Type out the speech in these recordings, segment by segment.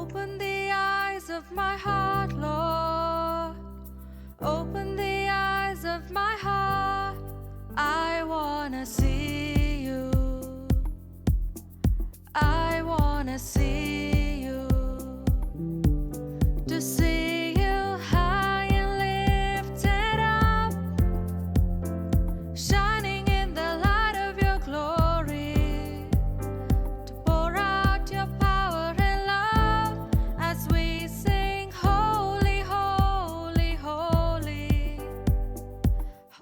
Open the eyes of my heart, Lord. Open the eyes of my heart. I wanna see you. I wanna see you. To see you high and lifted up, shining in the light of your glory. To pour out your power and love as we sing, holy, holy, holy.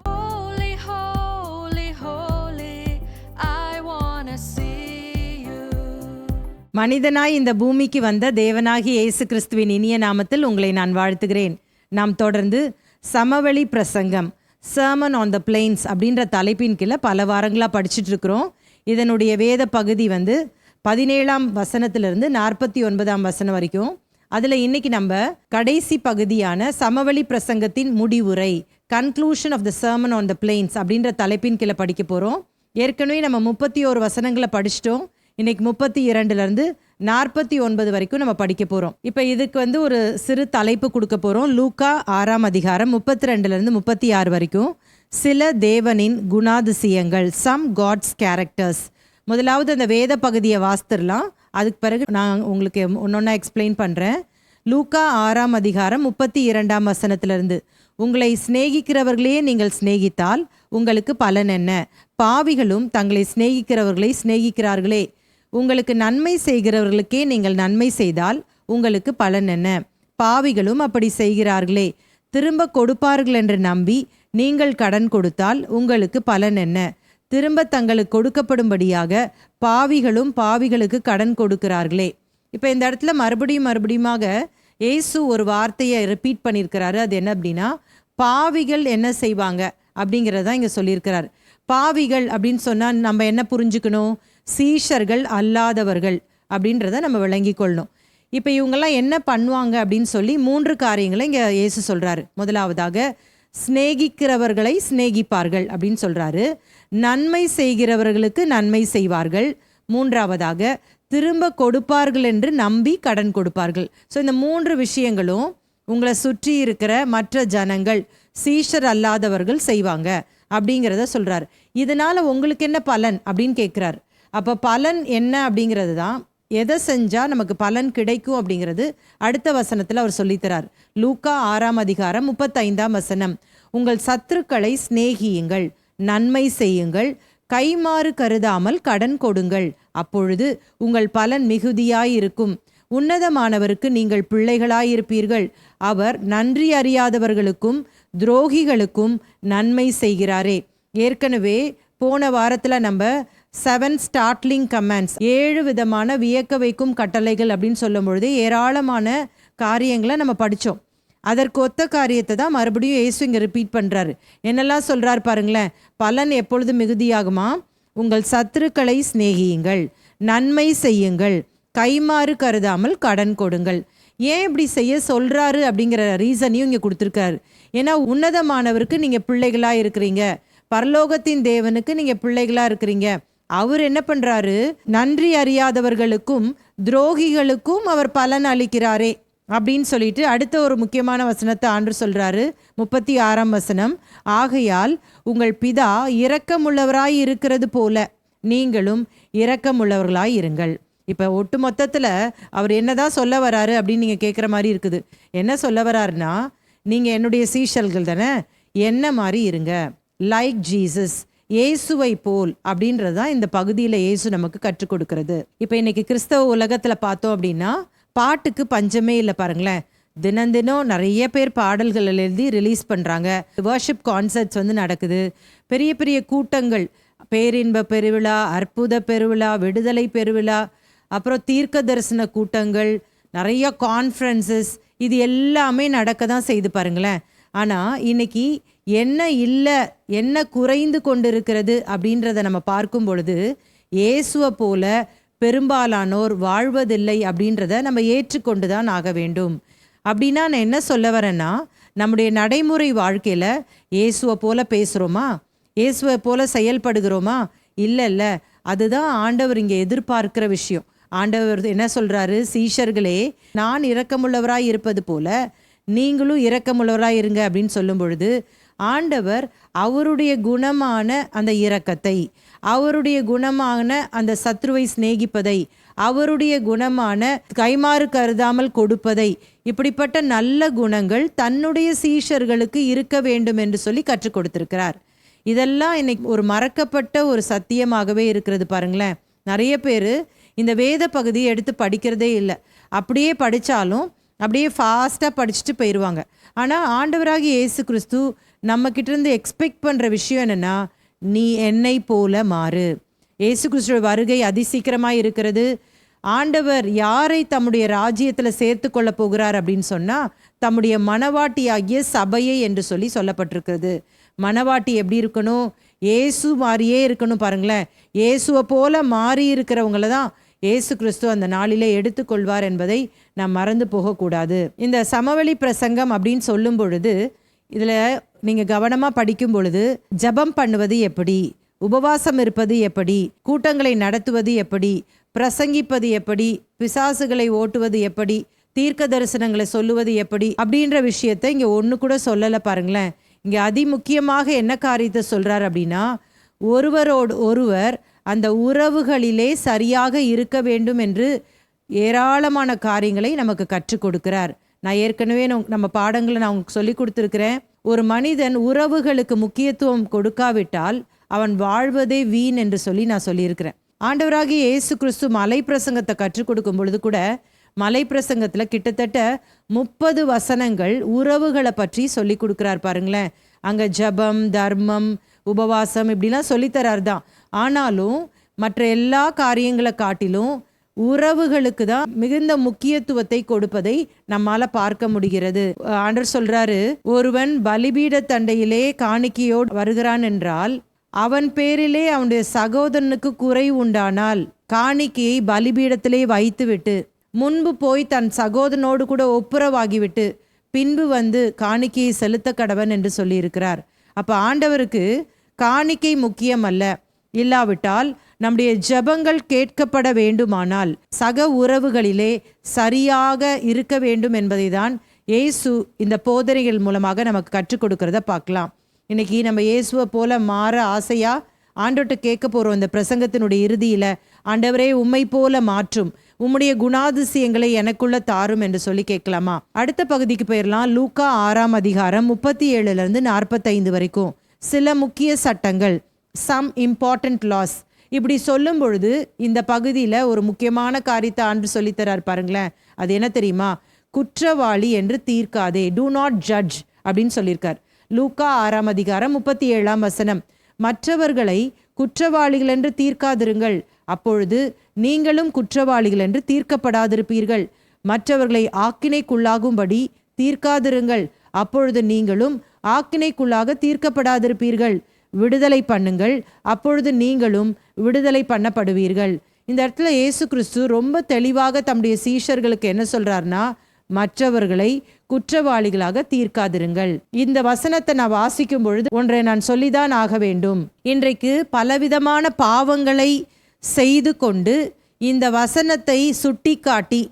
Holy, holy, holy. I wanna see you. மனிதனாய் இந்த பூமிக்கு வந்த தேவனாகிய இயேசு கிறிஸ்துவின் இனிய நாமத்தில் உங்களை நான் வாழ்த்துகிறேன். நாம் தொடர்ந்து சமவெளி பிரசங்கம், சர்மன் ஆன் த பிளெயின்ஸ் அப்படின்ற தலைப்பின் கீழே பல வாரங்களாக படிச்சுட்டு இருக்கிறோம். இதனுடைய வேத பகுதி 17ஆம் வசனத்திலிருந்து 49ஆம் வசனம் வரைக்கும். அதில் இன்னைக்கு நம்ம கடைசி பகுதியான சமவெளி பிரசங்கத்தின் முடிவுரை, conclusion of the sermon on the plains அப்படின்ற தலைப்பின் கீழே படிக்க போகிறோம். ஏற்கனவே நம்ம 31 வசனங்களை படிச்சிட்டோம். இன்னைக்கு 32லேருந்து 49 வரைக்கும் நம்ம படிக்க போகிறோம். இப்போ இதுக்கு ஒரு சிறு தலைப்பு கொடுக்க போகிறோம். லூக்கா 6ஆம் அதிகாரம் 32லேருந்து 36 வரைக்கும் சில தேவனின் குணாதிசயங்கள், சம் காட்ஸ் கேரக்டர்ஸ். முதலாவது அந்த வேத பகுதியை வாசித்துடலாம். அதுக்கு பிறகு நான் உங்களுக்கு ஒன்றொன்னா எக்ஸ்பிளைன் பண்ணுறேன். லூக்கா 6ஆம் அதிகாரம் 32ஆம் வசனத்திலிருந்து, உங்களை சிநேகிக்கிறவர்களையே நீங்கள் சிநேகித்தால் உங்களுக்கு பலன் என்ன? பாவிகளும் தங்களை சிநேகிக்கிறவர்களை சிநேகிக்கிறார்களே. உங்களுக்கு நன்மை செய்கிறவர்களுக்கே நீங்கள் நன்மை செய்தால் உங்களுக்கு பலன் என்ன? பாவிகளும் அப்படி செய்கிறார்களே. திரும்ப கொடுப்பார்கள் என்று நம்பி நீங்கள் கடன் கொடுத்தால் உங்களுக்கு பலன் என்ன? திரும்ப தங்களுக்கு கொடுக்கப்படும்படியாக பாவிகளும் பாவிகளுக்கு கடன் கொடுக்கிறார்களே. இப்போ இந்த இடத்துல மறுபடியுமாக இயேசு ஒரு வார்த்தையை ரிப்பீட் பண்ணியிருக்கிறாரு. அது என்ன அப்படின்னா, பாவிகள் என்ன செய்வாங்க அப்படிங்கிறத இங்கே சொல்லியிருக்கிறார். பாவிகள் அப்படின்னு சொன்னால் நம்ம என்ன புரிஞ்சுக்கணும்? சீஷர்கள் அல்லாதவர்கள் அப்படின்றத நம்ம விளங்கி கொள்ளணும். இப்போ இவங்கெல்லாம் என்ன பண்ணுவாங்க அப்படின்னு சொல்லி 3 காரியங்களை இங்கே இயேசு சொல்கிறாரு. முதலாவதாக சிநேகிக்கிறவர்களை சிநேகிப்பார்கள் அப்படின்னு சொல்கிறாரு. நன்மை செய்கிறவர்களுக்கு நன்மை செய்வார்கள். மூன்றாவதாக திரும்ப கொடுப்பார்கள் என்று நம்பி கடன் கொடுப்பார்கள். ஸோ இந்த 3 விஷயங்களும் உங்களை சுற்றி இருக்கிற மற்ற ஜனங்கள், சீஷர் அல்லாதவர்கள் செய்வாங்க அப்படிங்கிறத சொல்கிறார். இதனால் உங்களுக்கு என்ன பலன் அப்படின்னு கேட்குறாரு. அப்போ பலன் என்ன அப்படிங்கிறது தான், எதை செஞ்சால் நமக்கு பலன் கிடைக்கும் அப்படிங்கிறது அடுத்த வசனத்தில் அவர் சொல்லித்தரார். லூக்கா 6ஆம் அதிகாரம் 35ஆம் வசனம், உங்கள் சத்துருக்களை சிநேகியுங்கள், நன்மை செய்யுங்கள், கைமாறு கருதாமல் கடன் கொடுங்கள், அப்பொழுது உங்கள் பலன் மிகுதியாயிருக்கும். உன்னதமானவருக்கு நீங்கள் பிள்ளைகளாயிருப்பீர்கள். அவர் நன்றி அறியாதவர்களுக்கும் துரோகிகளுக்கும் நன்மை செய்கிறாரே. ஏற்கனவே போன வாரத்தில் நம்ம 7 ஸ்டார்ட்லிங் கமாண்ட்ஸ், 7 விதமான வியக்க வைக்கும் கட்டளைகள் அப்படின்னு சொல்லும் பொழுது ஏராளமான காரியங்களை நம்ம படித்தோம். அதற்கு ஒத்த காரியத்தை தான் மறுபடியும் இயேசு இங்கே ரிப்பீட் பண்ணுறாரு. என்னெல்லாம் சொல்கிறார் பாருங்களேன். பலன் எப்பொழுது மிகுதியாகுமா? உங்கள் சத்துருக்களை சிநேகியுங்கள், நன்மை செய்யுங்கள், கைமாறு கருதாமல் கடன் கொடுங்கள். ஏன் இப்படி செய்ய சொல்கிறாரு அப்படிங்கிற ரீசனையும் இங்கே கொடுத்துருக்காரு. ஏன்னா உன்னதமானவருக்கு நீங்கள் பிள்ளைகளாக இருக்கிறீங்க, பரலோகத்தின் தேவனுக்கு நீங்கள் பிள்ளைகளாக இருக்கிறீங்க. அவர் என்ன பண்ணுறாரு? நன்றி அறியாதவர்களுக்கும் துரோகிகளுக்கும் அவர் பலன் அளிக்கிறாரே அப்படின்னு சொல்லிட்டு அடுத்த ஒரு முக்கியமான வசனத்தை ஆண்டவர் சொல்கிறாரு. 36ஆம் வசனம், ஆகையால் உங்கள் பிதா இரக்கமுள்ளவராய் இருக்கிறது போல நீங்களும் இரக்கமுள்ளவர்களாய் இருங்கள். இப்போ ஒட்டு மொத்தத்தில் அவர் என்னதான் சொல்ல வராரு அப்படின்னு நீங்கள் கேட்குற மாதிரி இருக்குது. என்ன சொல்ல வராருன்னா, நீங்கள் என்னுடைய சீஷர்கள் தானே, என்ன மாதிரி இருங்க, லைக் ஜீசஸ், இயேசுவை போல் அப்படின்றது தான் இந்த பகுதியில் இயேசு நமக்கு கற்றுக் கொடுக்கிறது. இப்போ இன்னைக்கு கிறிஸ்தவ உலகத்தில் பார்த்தோம் அப்படின்னா பாட்டுக்கு பஞ்சமே இல்லை பாருங்களேன். தினம் நிறைய பேர் பாடல்கள் எழுதி ரிலீஸ் பண்ணுறாங்க. வர்ஷிப் கான்சர்ட்ஸ் நடக்குது. பெரிய பெரிய கூட்டங்கள், பேரின்ப பெருவிழா, அற்புத பெருவிழா, விடுதலை பெருவிழா, அப்புறம் தீர்க்க தரிசன கூட்டங்கள், நிறைய கான்ஃபரன்சஸ், இது எல்லாமே நடக்க தான் செய்து பாருங்களேன். ஆனால் இன்னைக்கு என்ன இல்லை, என்ன குறைந்து கொண்டிருக்கிறது அப்படின்றத நம்ம பார்க்கும் பொழுது இயேசுவை போல பெரும்பாலானோர் வாழ்வதில்லை அப்படின்றத நம்ம ஏற்றுக்கொண்டு தான் ஆக வேண்டும். அப்படின்னா நான் என்ன சொல்ல வரேன்னா, நம்முடைய நடைமுறை வாழ்க்கையில் இயேசுவை போல பேசுகிறோமா, இயேசுவை போல செயல்படுகிறோமா? இல்லை, அதுதான் ஆண்டவர் இங்கே எதிர்பார்க்கிற விஷயம். ஆண்டவர் என்ன சொல்றாரு, சீஷர்களே நான் இரக்கமுள்ளவராய் இருப்பது போல நீங்களும் இரக்கமுள்ளவராய் இருங்க அப்படின்னு சொல்லும் பொழுது, ஆண்டவர் அவருடைய குணமான அந்த இரக்கத்தை, அவருடைய குணமான அந்த சத்ருவை சிநேகிப்பதை, அவருடைய குணமான கைமாறு கருதாமல் கொடுப்பதை, இப்படிப்பட்ட நல்ல குணங்கள் தன்னுடைய சீஷர்களுக்கு இருக்க வேண்டும் என்று சொல்லி கற்றுக் கொடுத்திருக்கிறார். இதெல்லாம் இன்னைக்கு ஒரு மறக்கப்பட்ட ஒரு சத்தியமாகவே இருக்கிறது பாருங்களேன். நிறைய பேர் இந்த வேத பகுதியை எடுத்து படிக்கிறதே இல்லை. அப்படியே படித்தாலும் அப்படியே ஃபாஸ்ட்டாக படிச்சுட்டு போயிடுவாங்க. ஆனால் ஆண்டவராகிய இயேசு கிறிஸ்து நம்மக்கிட்டேருந்து எக்ஸ்பெக்ட் பண்ணுற விஷயம் என்னென்னா, நீ என்னை போல மாறு. இயேசு கிறிஸ்துவோட வருகை அதிசீக்கிரமாக இருக்கிறது. ஆண்டவர் யாரை தம்முடைய ராஜ்யத்தில் சேர்த்து கொள்ள போகிறார் அப்படின்னு சொன்னால், தம்முடைய மணவாட்டியாகிய சபையை என்று சொல்லி சொல்லப்பட்டிருக்கிறது. மணவாட்டி எப்படி இருக்கணும்? இயேசு மாதிரியே இருக்கணும். பாருங்களேன், இயேசுவை போல மாறி இருக்கிறவங்கள தான் இயேசு கிறிஸ்து அந்த நாளிலே எடுத்துக்கொள்வார் என்பதை நாம் மறந்து போகக்கூடாது. இந்த சமவெளி பிரசங்கம் அப்படின்னு சொல்லும் பொழுது, இதில் நீங்கள் கவனமாக படிக்கும் பொழுது, ஜெபம் பண்ணுவது எப்படி, உபவாசம் இருப்பது எப்படி, கூட்டங்களை நடத்துவது எப்படி, பிரசங்கிப்பது எப்படி, பிசாசுகளை ஓட்டுவது எப்படி, தீர்க்க தரிசனங்களை சொல்லுவது எப்படி அப்படின்ற விஷயத்தை இங்கே ஒன்று கூட சொல்லலை. பாருங்களேன், இங்கே அதிமுக்கியமாக என்ன காரியத்தை சொல்கிறார் அப்படின்னா, ஒருவரோடு ஒருவர் அந்த உறவுகளிலே சரியாக இருக்க வேண்டும் என்று ஏராளமான காரியங்களை நமக்கு கற்றுக் கொடுக்கிறார். நான் ஏற்கனவே நம்ம பாடங்களை நான் உங்களுக்கு சொல்லி கொடுத்துருக்கிறேன். ஒரு மனிதன் உறவுகளுக்கு முக்கியத்துவம் கொடுக்காவிட்டால் அவன் வாழ்வதே வீண் என்று சொல்லி நான் சொல்லியிருக்கிறேன். ஆண்டவராகிய இயேசு கிறிஸ்து மலை பிரசங்கத்தை கற்றுக் கொடுக்கும் பொழுது கூட, மலை பிரசங்கத்தில் கிட்டத்தட்ட 30 வசனங்கள் உறவுகளை பற்றி சொல்லி கொடுக்குறார் பாருங்களேன். அங்கே ஜபம், தர்மம், உபவாசம் இப்படிலாம் சொல்லித்தரார் தான். ஆனாலும் மற்ற எல்லா காரியங்களை காட்டிலும் உறவுகளுக்கு தான் மிகுந்த முக்கியத்துவத்தை கொடுப்பதை நம்மால பார்க்க முடிகிறது. ஆண்டவர் சொல்றாரு, ஒருவன் பலிபீட தண்டையிலே காணிக்கையோடு வருகிறான் என்றால் அவன் பேரிலே அவனுடைய சகோதரனுக்கு குறை உண்டானால் காணிக்கையை பலிபீடத்திலே வைத்துவிட்டு முன்பு போய் தன் சகோதரனோடு கூட ஒப்புரவாகிவிட்டு பின்பு வந்து காணிக்கையை செலுத்த கடவன் என்று சொல்லியிருக்கிறார். அப்போ ஆண்டவருக்கு காணிக்கை முக்கியம் அல்ல. இல்லாவிட்டால் நம்முடைய ஜெபங்கள் கேட்கப்பட வேண்டுமானால் சக உறவுகளிலே சரியாக இருக்க வேண்டும் என்பதை தான் இயேசு இந்த போதனைகள் மூலமாக நமக்கு கற்றுக் கொடுக்கறத பார்க்கலாம். இன்னைக்கு நம்ம இயேசுவை போல மாற ஆசையா ஆண்டவர்கிட்ட கேட்க போகிறோம். இந்த பிரசங்கத்தினுடைய இறுதியில், ஆண்டவரே உம்மை போல மாற்றும், உம்முடைய குணாதிசயங்களை எனக்குள்ள தாரும் என்று சொல்லி கேட்கலாமா? அடுத்த பகுதிக்கு போயிடலாம். லூக்கா 6ஆம் அதிகாரம் 37 45 வரைக்கும் சில முக்கிய சட்டங்கள், சம் இம்பார்ட்டன்ட் லாஸ். இப்படி சொல்லும் பொழுது இந்த பகுதியில் ஒரு முக்கியமான காரியத்தை ஆண்டு சொல்லித்தரார் பாருங்களேன். அது என்ன தெரியுமா? குற்றவாளி என்று தீர்க்காதே, டூ நாட் ஜட்ஜ் அப்படின்னு சொல்லியிருக்கார். லூக்கா 6ஆம் அதிகாரம் 37ஆம் வசனம், மற்றவர்களை குற்றவாளிகள் என்று தீர்க்காதிருங்கள், அப்பொழுது நீங்களும் குற்றவாளிகள் என்று தீர்க்கப்படாதிருப்பீர்கள். மற்றவர்களை ஆக்கினைக்குள்ளாகும்படி தீர்க்காதிருங்கள், அப்பொழுது நீங்களும் ஆக்கினைக்குள்ளாக தீர்க்கப்படாதிருப்பீர்கள். விடுதலை பண்ணுங்கள், அப்பொழுது நீங்களும் விடுதலை பண்ணப்படுவீர்கள். இந்த இடத்துல இயேசு கிறிஸ்து ரொம்ப தெளிவாக தம்முடைய சீஷர்களுக்கு என்ன சொல்றாருன்னா, மற்றவர்களை குற்றவாளிகளாக தீர்க்காதிருங்கள். இந்த வசனத்தை நான் வாசிக்கும் பொழுது ஒன்றை நான் சொல்லிதான் ஆக வேண்டும். இன்றைக்கு பலவிதமான பாவங்களை செய்து கொண்டு இந்த வசனத்தை சுட்டி காட்டி,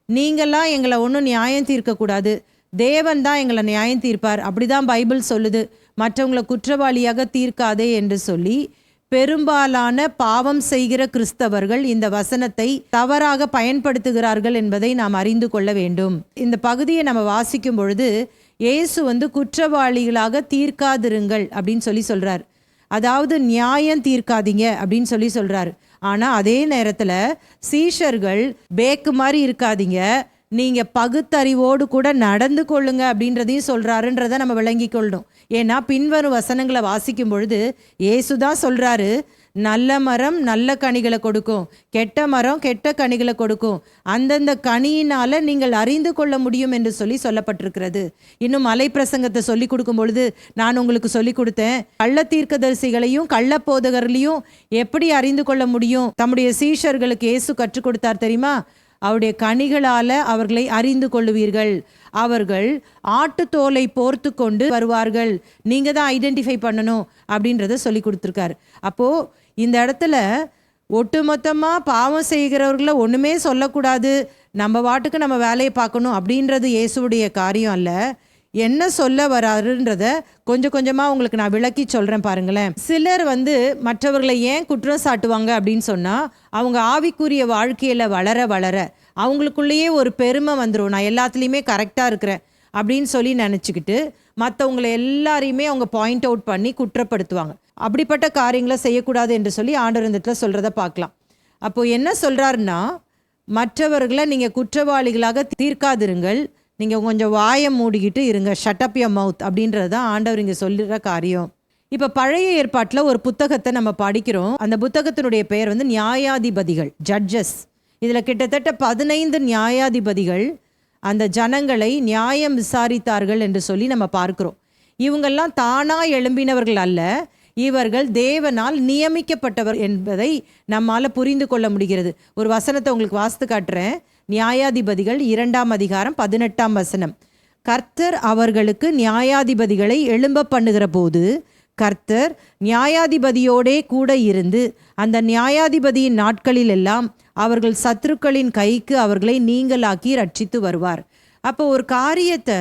நீங்களாம் எங்களை ஒன்றும் நியாயம் தீர்க்கக்கூடாது, தேவன் தான் எங்களை நியாயம் தீர்ப்பார், அப்படிதான் பைபிள் சொல்லுது, மற்றவங்களை குற்றவாளியாக தீர்க்காதே என்று சொல்லி பெரும்பாலான பாவம் செய்கிற கிறிஸ்தவர்கள் இந்த வசனத்தை தவறாக பயன்படுத்துகிறார்கள் என்பதை நாம் அறிந்து கொள்ள வேண்டும். இந்த பகுதியை நம்ம வாசிக்கும் பொழுது இயேசு குற்றவாளிகளாக தீர்க்காதிருங்கள் அப்படின்னு சொல்லி சொல்றார். அதாவது நியாயம் தீர்க்காதீங்க அப்படின்னு சொல்லி சொல்றாரு. ஆனால் அதே நேரத்தில் சீஷர்கள் பேக்கு மாதிரி இருக்காதீங்க, நீங்கள் பகுத்தறிவோடு கூட நடந்து கொள்ளுங்க அப்படின்றதையும் சொல்கிறாருன்றதை நம்ம விளங்கி கொள்ளணும். ஏன்னா பின்வரும் வசனங்களை வாசிக்கும் பொழுது இயேசுதான் சொல்கிறாரு, நல்ல மரம் நல்ல கனிகளை கொடுக்கும், கெட்ட மரம் கெட்ட கனிகளை கொடுக்கும், அந்தந்த கனியினால் நீங்கள் அறிந்து கொள்ள முடியும் என்று சொல்லி சொல்லப்பட்டிருக்கிறது. இன்னும் மலை பிரசங்கத்தை சொல்லி கொடுக்கும் பொழுது நான் உங்களுக்கு சொல்லி கொடுத்தேன், கள்ள தீர்க்கதரிசிகளையும் கள்ள போதகர்களையும் எப்படி அறிந்து கொள்ள முடியும்? தம்முடைய சீஷர்களுக்கு இயேசு கற்றுக் கொடுத்தார் தெரியுமா? அவருடைய கனிகளால் அவர்களை அறிந்து கொள்ளுவீர்கள், அவர்கள் ஆட்டுத்தோலை போர்த்து கொண்டு வருவார்கள், நீங்கள் தான் ஐடென்டிஃபை பண்ணணும் அப்படின்றத சொல்லி கொடுத்துருக்காரு. அப்போது இந்த இடத்துல ஒட்டுமொத்தமாக பாவம் செய்கிறவர்களை ஒன்றுமே சொல்லக்கூடாது, நம்ம வாட்டுக்கு நம்ம வேலையை பார்க்கணும் அப்படின்றது இயேசுடைய காரியம் அல்ல. என்ன சொல்ல வராருன்றத கொஞ்சம் கொஞ்சமாக உங்களுக்கு நான் விளக்கி சொல்கிறேன் பாருங்களேன். சிலர் மற்றவர்களை ஏன் குற்றம் சாட்டுவாங்க அப்படின்னு சொன்னால், அவங்க ஆவிக்குரிய வாழ்க்கையில் வளர வளர அவங்களுக்குள்ளேயே ஒரு பெருமை வந்துடும். நான் எல்லாத்துலேயுமே கரெக்டாக இருக்கிறேன் அப்படின்னு சொல்லி நினச்சிக்கிட்டு மற்றவங்களை எல்லாரையுமே அவங்க பாயிண்ட் அவுட் பண்ணி குற்றப்படுத்துவாங்க. அப்படிப்பட்ட காரியங்களை செய்யக்கூடாது என்று சொல்லி ஆண்டவர் இந்த இடத்துல சொல்கிறத பார்க்கலாம். அப்போது என்ன சொல்கிறாருன்னா, மற்றவர்களை நீங்கள் குற்றவாளிகளாக தீர்க்காதிருங்கள், நீங்கள் கொஞ்சம் வாயை மூடிக்கிட்டு இருங்க, ஷட் அப் யுவர் மவுத் அப்படின்றது தான் ஆண்டவர் இங்கே சொல்லுற காரியம். இப்போ பழைய ஏற்பாட்டில் ஒரு புத்தகத்தை நம்ம படிக்கிறோம். அந்த புத்தகத்தினுடைய பெயர் நியாயாதிபதிகள், ஜட்ஜஸ். இதில் கிட்டத்தட்ட 15 நியாயாதிபதிகள் அந்த ஜனங்களை நியாயம் விசாரித்தார்கள் என்று சொல்லி நம்ம பார்க்கிறோம். இவங்கெல்லாம் தானாக எழும்பினவர்கள் அல்ல, இவர்கள் தேவனால் நியமிக்கப்பட்டவர் என்பதை நம்மால் புரிந்து கொள்ள முடிகிறது. ஒரு வசனத்தை உங்களுக்கு வாசித்து காட்டுறேன். நியாயாதிபதிகள் 2ஆம் அதிகாரம் 18ஆம் வசனம். கர்த்தர் அவர்களுக்கு நியாயாதிபதிகளை எழும்ப பண்ணுகிற போது கர்த்தர் நியாயாதிபதியோடே கூட இருந்து அந்த நியாயாதிபதியின் நாட்களில் எல்லாம் அவர்கள் சத்துருக்களின் கைக்கு அவர்களை நீங்களாக்கி ரட்சித்து வருவார். அப்போ ஒரு காரியத்தை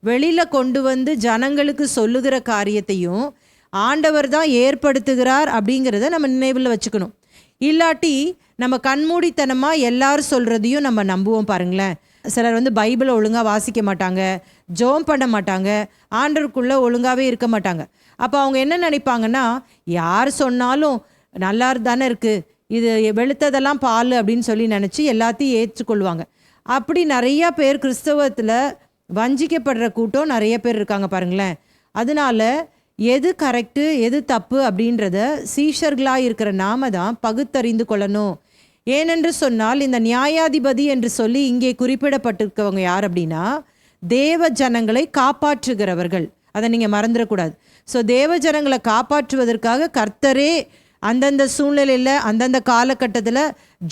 வெளியில் கொண்டு ஜனங்களுக்கு சொல்லுகிற காரியத்தையும் ஆண்டவர் தான் ஏற்படுத்துகிறார் அப்படிங்கிறத நம்ம நினைவில் வச்சுக்கணும். இல்லாட்டி நம்ம கண்மூடித்தனமாக எல்லாரும் சொல்கிறதையும் நம்ம நம்புவோம். பாருங்களேன், சிலர் பைபிளை ஒழுங்காக வாசிக்க மாட்டாங்க, ஜெபம் பண்ண மாட்டாங்க, ஆண்டவருக்குள்ளே ஒழுங்காகவே இருக்க மாட்டாங்க. அப்போ அவங்க என்ன நினைப்பாங்கன்னா, யார் சொன்னாலும் நல்லா தானே இருக்குது, இது வெளுத்ததெல்லாம் பால் அப்படின்னு சொல்லி நினச்சி எல்லாத்தையும் ஏற்றுக்கொள்வாங்க. அப்படி நிறையா பேர் கிறிஸ்தவத்தில் வஞ்சிக்கப்படுற கூட்டம் நிறைய பேர் இருக்காங்க பாருங்களேன். அதனால எது கரெக்டு எது தப்பு அப்படின்றத சீஷர்களாக இருக்கிற நாம தான் பகுத்தறிந்து கொள்ளணும். ஏனென்று சொன்னால் இந்த நியாயாதிபதி என்று சொல்லி இங்கே குறிப்பிடப்பட்டிருக்கவங்க யார் அப்படின்னா, தேவ ஜனங்களை காப்பாற்றுகிறவர்கள். அதை நீங்கள் மறந்துடக்கூடாது. ஸோ தேவ ஜனங்களை காப்பாற்றுவதற்காக கர்த்தரே அந்தந்த சூழ்நிலையில் அந்தந்த காலகட்டத்தில்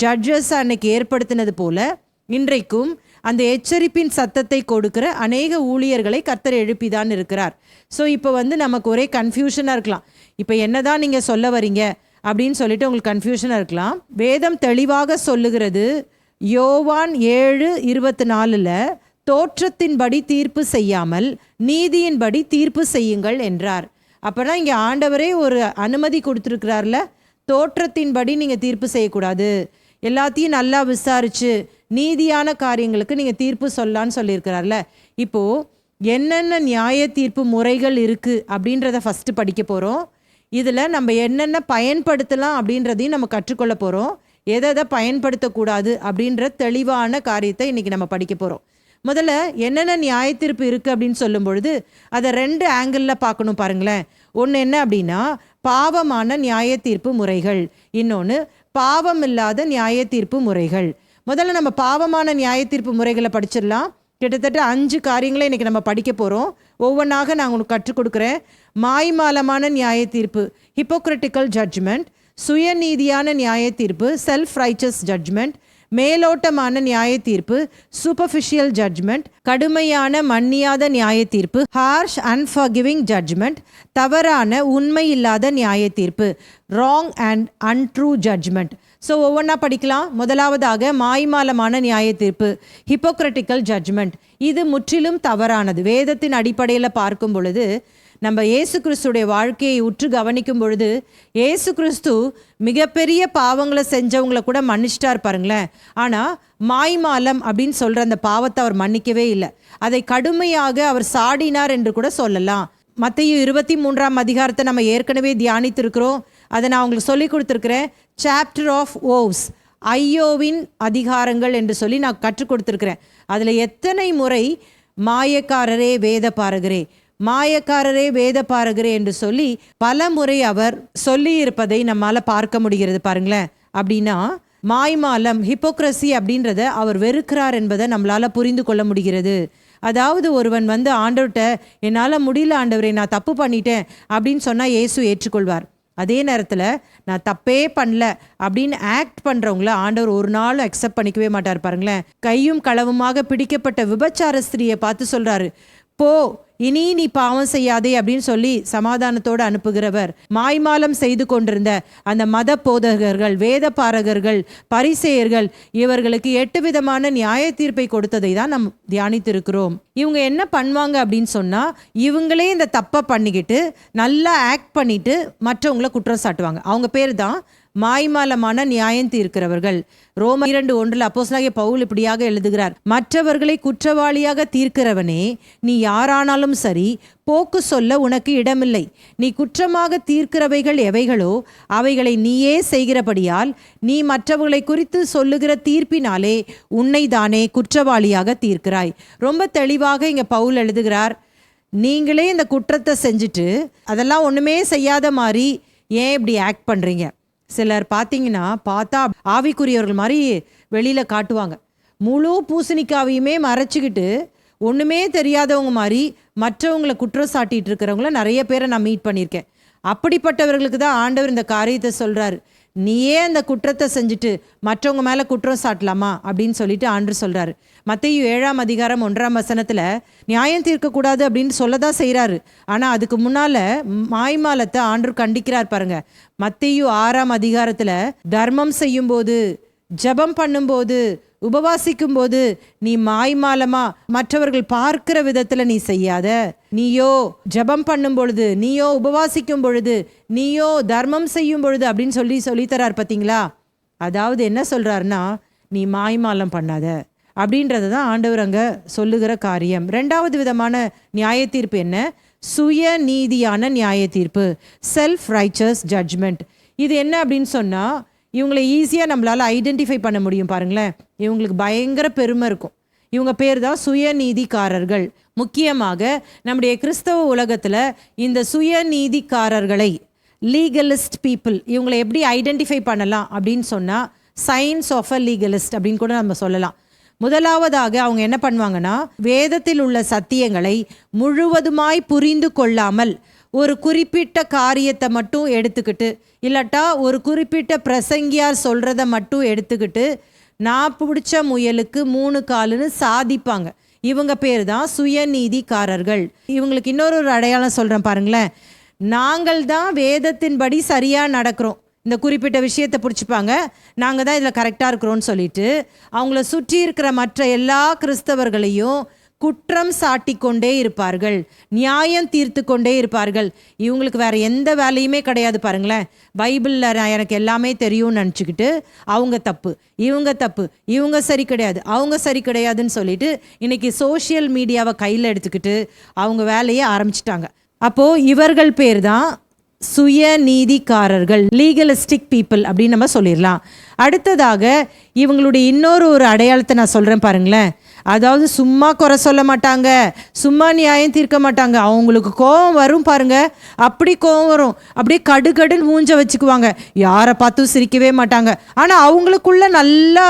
ஜட்ஜஸ் அன்னைக்கு ஏற்படுத்தினது போல இன்றைக்கும் அந்த எச்சரிப்பின் சத்தத்தை கொடுக்கிற அநேக ஊழியர்களை கர்த்தர் எழுப்பிதான் இருக்கிறார். ஸோ இப்போ நமக்கு ஒரே கன்ஃபியூஷனாக இருக்கலாம், இப்போ என்னதான் நீங்கள் சொல்ல வரீங்க அப்படின்னு சொல்லிட்டு உங்களுக்கு கன்ஃபியூஷனாக இருக்கலாம். வேதம் தெளிவாக சொல்லுகிறது, யோவான் 7:24 தோற்றத்தின்படி தீர்ப்பு செய்யாமல் நீதியின்படி தீர்ப்பு செய்யுங்கள் என்றார். அப்போனா இங்கே ஆண்டவரே ஒரு அனுமதி கொடுத்துருக்கிறார்ல, தோற்றத்தின்படி நீங்கள் தீர்ப்பு செய்யக்கூடாது, எல்லாத்தையும் நல்லா விசாரித்து நீதியான காரியங்களுக்கு நீங்கள் தீர்ப்பு சொல்லலான்னு சொல்லியிருக்கிறார்ல. இப்போது என்னென்ன நியாய தீர்ப்பு முறைகள் இருக்குது அப்படின்றத ஃபஸ்ட்டு படிக்க போகிறோம். இதில் நம்ம என்னென்ன பயன்படுத்தலாம் அப்படின்றதையும் நம்ம கற்றுக்கொள்ள போகிறோம். எதை பயன்படுத்தக்கூடாது அப்படின்ற தெளிவான காரியத்தை இன்றைக்கி நம்ம படிக்க போகிறோம். முதல்ல என்னென்ன நியாய தீர்ப்பு இருக்குது அப்படின்னு சொல்லும் பொழுது அதை 2 ஆங்கிளில் பார்க்கணும் பாருங்களேன். ஒன்று என்ன அப்படின்னா, பாவமான நியாய தீர்ப்பு முறைகள், இன்னொன்று பாவம் இல்லாத நியாய தீர்ப்பு முறைகள். முதல்ல நம்ம பாவமான நியாய தீர்ப்பு முறைகளை படிச்சிடலாம். கிட்டத்தட்ட 5 காரியங்களை இன்றைக்கி நம்ம படிக்க போகிறோம். ஒவ்வொன்றாக நான் உங்களுக்கு கற்றுக் கொடுக்குறேன். மாய்மாலமான நியாய தீர்ப்பு, ஹிப்போக்ரிட்டிக்கல் ஜட்ஜ்மெண்ட். சுயநீதியான நியாய தீர்ப்பு, செல்ஃப் ரைச்சஸ் ஜட்ஜ்மெண்ட். மேலோட்டமான நியாய தீர்ப்பு, சூப்பர்ஃபிஷியல் ஜட்ஜ்மெண்ட். கடுமையான மன்னியாத நியாய தீர்ப்பு, ஹார்ஷ் அன்ஃபர்கிவிங் ஜட்ஜ்மெண்ட். தவறான உண்மை இல்லாத நியாய தீர்ப்பு, wrong and untrue judgement. So ஒவ்வொன்றா படிக்கலாம். முதலாவதாக மாய்மாலமான நியாய தீர்ப்பு, ஹிப்போக்ரிட்டிக்கல் ஜட்ஜ்மெண்ட். இது முற்றிலும் தவறானது. வேதத்தின் அடிப்படையில் பார்க்கும் பொழுது, நம்ம இயேசு கிறிஸ்துடைய வாழ்க்கையை உற்று கவனிக்கும் பொழுது, இயேசு கிறிஸ்து மிகப்பெரிய பாவங்களை செஞ்சவங்களை கூட மன்னிச்சிட்டார் பாருங்களேன். ஆனால் மாய்மாலம் அப்படின்னு சொல்கிற அந்த பாவத்தை அவர் மன்னிக்கவே இல்லை. அதை கடுமையாக அவர் சாடினார் என்று கூட சொல்லலாம். மத்தேயு 23ஆம் அதிகாரத்தை நம்ம ஏற்கனவே தியானித்திருக்கிறோம். அதை நான் உங்களுக்கு சொல்லி கொடுத்துருக்கிறேன். சாப்டர் ஆஃப் ஓவ்ஸ், ஐயோவின் அதிகாரங்கள் என்று சொல்லி நான் கற்றுக் கொடுத்துருக்கிறேன். அதில் எத்தனை முறை மாயக்காரரே வேத பாரகரே, மாயக்காரரே வேத பாரகரே என்று சொல்லி பல முறை அவர் சொல்லி இருப்பதை நம்மால் பார்க்க முடிகிறது பாருங்களேன். அப்படின்னா மாய்மாலம், ஹிப்போக்ரசி அப்படின்றத அவர் வெறுக்கிறார் என்பதை நம்மளால் புரிந்து கொள்ள முடிகிறது. அதாவது ஒருவன் ஆண்டவர்கிட்ட என்னால் முடியல ஆண்டவரே, நான் தப்பு பண்ணிட்டேன் அப்படின்னு சொன்னால் இயேசு ஏற்றுக்கொள்வார். அதே நேரத்தில் நான் தப்பே பண்ணல அப்படின்னு ஆக்ட் பண்ணுறவங்கள ஆண்டவர் ஒரு நாள் அக்செப்ட் பண்ணிக்கவே மாட்டார் பாருங்களேன். கையும் களவுமாக பிடிக்கப்பட்ட விபச்சார ஸ்திரியை பார்த்து சொல்கிறாரு, போ இனி நீ பாவம் செய்யாதே அப்படின்னு சொல்லி சமாதானத்தோடு அனுப்புகிறவர் மாய்மாலம் செய்து கொண்டிருந்த அந்த மத போதகர்கள், வேத பாரகர்கள், பரிசேயர்கள் இவர்களுக்கு 8 விதமான நியாய தீர்ப்பை கொடுத்ததை தான் நாம் தியானித்திருக்கிறோம். இவங்க என்ன பண்ணுவாங்க அப்படின்னு சொன்னா, இவங்களே இந்த தப்பை பண்ணிக்கிட்டு நல்லா ஆக்ட் பண்ணிட்டு மற்றவங்களை குற்றம் சாட்டுவாங்க. அவங்க பேர் தான் மாய்மாலமான நியாயம் தீர்க்கிறவர்கள். ரோமர் 2:1 அப்போஸ்தலனாகிய பவுல் இப்படியாக எழுதுகிறார், மற்றவர்களை குற்றவாளியாக தீர்க்கிறவனே, நீ யாரானாலும் சரி, போக்கு சொல்ல உனக்கு இடமில்லை. நீ குற்றமாக தீர்க்கிறவைகள் எவைகளோ அவைகளை நீயே செய்கிறபடியால் நீ மற்றவர்களை குறித்து சொல்லுகிற தீர்ப்பினாலே உன்னை தானே குற்றவாளியாக தீர்க்கிறாய். ரொம்ப தெளிவாக இங்க பவுல் எழுதுகிறார், நீங்களே இந்த குற்றத்தை செஞ்சுட்டு அதெல்லாம் ஒண்ணுமே செய்யாத மாதிரி ஏன் இப்படி ஆக்ட் பண்றீங்க? சிலர் பார்த்தா ஆவிக்குரியவர்கள் மாதிரி வெளியில் காட்டுவாங்க. முழு பூசணிக்காவையுமே மறைச்சிக்கிட்டு ஒன்றுமே தெரியாதவங்க மாதிரி மற்றவங்களை குற்றம் சாட்டிகிட்டு இருக்கிறவங்கள நிறைய பேரை நான் மீட் பண்ணியிருக்கேன். அப்படிப்பட்டவர்களுக்கு தான் ஆண்டவர் இந்த காரியத்தை சொல்கிறார், நீயே அந்த குற்றத்தை செஞ்சுட்டு மற்றவங்க மேலே குற்றம் சாட்டலாமா அப்படின்னு சொல்லிட்டு ஆண்டவர் சொல்கிறாரு. மத்தேயு 7:1 நியாயம் தீர்க்கக்கூடாது அப்படின்னு சொல்லதான் செய்கிறாரு. ஆனால் அதுக்கு முன்னால் மாய்மாலத்தை ஆண்டவர் கண்டிக்கிறார் பாருங்க. மத்தேயு 6 தர்மம் செய்யும்போது, ஜெபம் பண்ணும்போது, உபவாசிக்கும் போது நீ மாய்மாலமா மற்றவர்கள் பார்க்கிற விதத்துல நீ செய்யாத. நீயோ ஜெபம் பண்ணும் பொழுது, நீயோ உபவாசிக்கும் பொழுது, நீயோ தர்மம் செய்யும் பொழுது அப்படின்னு சொல்லித்தரார் பார்த்தீங்களா? அதாவது என்ன சொல்றாருன்னா, நீ மாய்மாலம் பண்ணாத அப்படின்றது தான் ஆண்டவர் அங்க சொல்லுகிற காரியம். 2வது விதமான நியாய தீர்ப்பு என்ன? சுய நீதியான நியாய தீர்ப்பு, செல்ஃப் ரைச்சஸ் ஜட்ஜ்மெண்ட். இது என்ன அப்படின்னு சொன்னா, இவங்களை ஈஸியாக நம்மளால் ஐடென்டிஃபை பண்ண முடியும் பாருங்களேன். இவங்களுக்கு பயங்கர பெருமை இருக்கும். இவங்க பேர் தான் சுயநீதிக்காரர்கள். முக்கியமாக நம்முடைய கிறிஸ்தவ உலகத்தில் இந்த சுயநீதிக்காரர்களை, லீகலிஸ்ட் பீப்புள், இவங்களை எப்படி ஐடென்டிஃபை பண்ணலாம் அப்படின்னு சொன்னால், சயின்ஸ் ஆஃப் அ லீகலிஸ்ட் அப்படின்னு கூட நம்ம சொல்லலாம். முதலாவதாக அவங்க என்ன பண்ணுவாங்கன்னா, வேதத்தில் உள்ள சத்தியங்களை முழுவதுமாய் புரிந்து கொள்ளாமல் ஒரு குறிப்பிட்ட காரியத்தை மட்டும் எடுத்துக்கிட்டு, இல்லாட்டா ஒரு குறிப்பிட்ட பிரசங்கியார் சொல்கிறத மட்டும் எடுத்துக்கிட்டு, நான் பிடிச்ச முயலுக்கு 3 காலுன்னு சாதிப்பாங்க. இவங்க பேர் தான் சுயநீதிக்காரர்கள். இவங்களுக்கு இன்னொரு அடையாளம் சொல்கிறேன் பாருங்களேன். நாங்கள் தான் வேதத்தின்படி சரியாக நடக்கிறோம், இந்த குறிப்பிட்ட விஷயத்தை பிடிச்சிப்பாங்க, நாங்கள் தான் இதில் கரெக்டாக இருக்கிறோன்னு சொல்லிட்டு அவங்கள சுற்றி இருக்கிற மற்ற எல்லா கிறிஸ்தவர்களையும் குற்றம் சாட்டி கொண்டே இருப்பார்கள், நியாயம் தீர்த்து கொண்டே இருப்பார்கள். இவங்களுக்கு வேற எந்த வேலையுமே கிடையாது பாருங்களேன். பைபிளில் எனக்கு எல்லாமே தெரியும்னு நினச்சிக்கிட்டு அவங்க தப்பு, இவங்க தப்பு, இவங்க சரி கிடையாது, அவங்க சரி கிடையாதுன்னு சொல்லிட்டு இன்னைக்கு சோஷியல் மீடியாவை கையில் எடுத்துக்கிட்டு அவங்க வேலையை ஆரம்பிச்சிட்டாங்க. அப்போது இவர்கள் பேர் தான் சுயநீதிக்காரர்கள், லீகலிஸ்டிக் பீப்புள் அப்படின்னு நம்ம சொல்லிடலாம். அடுத்ததாக இவங்களுடைய இன்னொரு அடையாளத்தை நான் சொல்கிறேன் பாருங்களேன். அதாவது சும்மா குறை சொல்ல மாட்டாங்க, சும்மா நியாயம் தீர்க்க மாட்டாங்க. அவங்களுக்கு கோபம் வரும் பாருங்க, அப்படி கோபம் வரும், அப்படியே கடுகடுன்னு மூஞ்ச வச்சுக்குவாங்க, யாரை பார்த்தும் சிரிக்கவே மாட்டாங்க. ஆனால் அவங்களுக்குள்ள நல்லா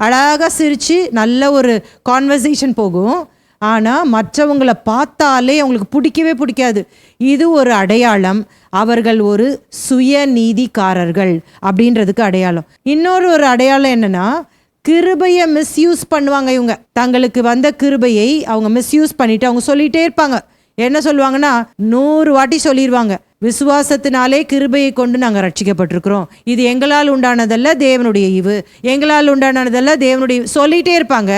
அழகாக சிரித்து நல்ல ஒரு கான்வர்சேஷன் போகும். ஆனால் மற்றவங்களை பார்த்தாலே அவங்களுக்கு பிடிக்கவே பிடிக்காது. இது ஒரு அடையாளம், அவர்கள் ஒரு சுயநீதிக்காரர்கள் அப்படின்றதுக்கு அடையாளம். இன்னொரு அடையாளம் என்னன்னா, கிருபையை மிஸ்யூஸ் பண்ணுவாங்க. இவங்க தங்களுக்கு வந்த கிருபையை அவங்க மிஸ்யூஸ் பண்ணிட்டு அவங்க சொல்லிட்டே இருப்பாங்க. என்ன சொல்லுவாங்கன்னா, 100 வாட்டி சொல்லிடுவாங்க, விசுவாசத்தினாலே கிருபையை கொண்டு நாங்கள் ரட்சிக்கப்பட்டிருக்கிறோம், இது எங்களால் உண்டானதல்ல, தேவனுடைய ஈவு, எங்களால் உண்டானதல்ல, தேவனுடைய சொல்லிகிட்டே இருப்பாங்க.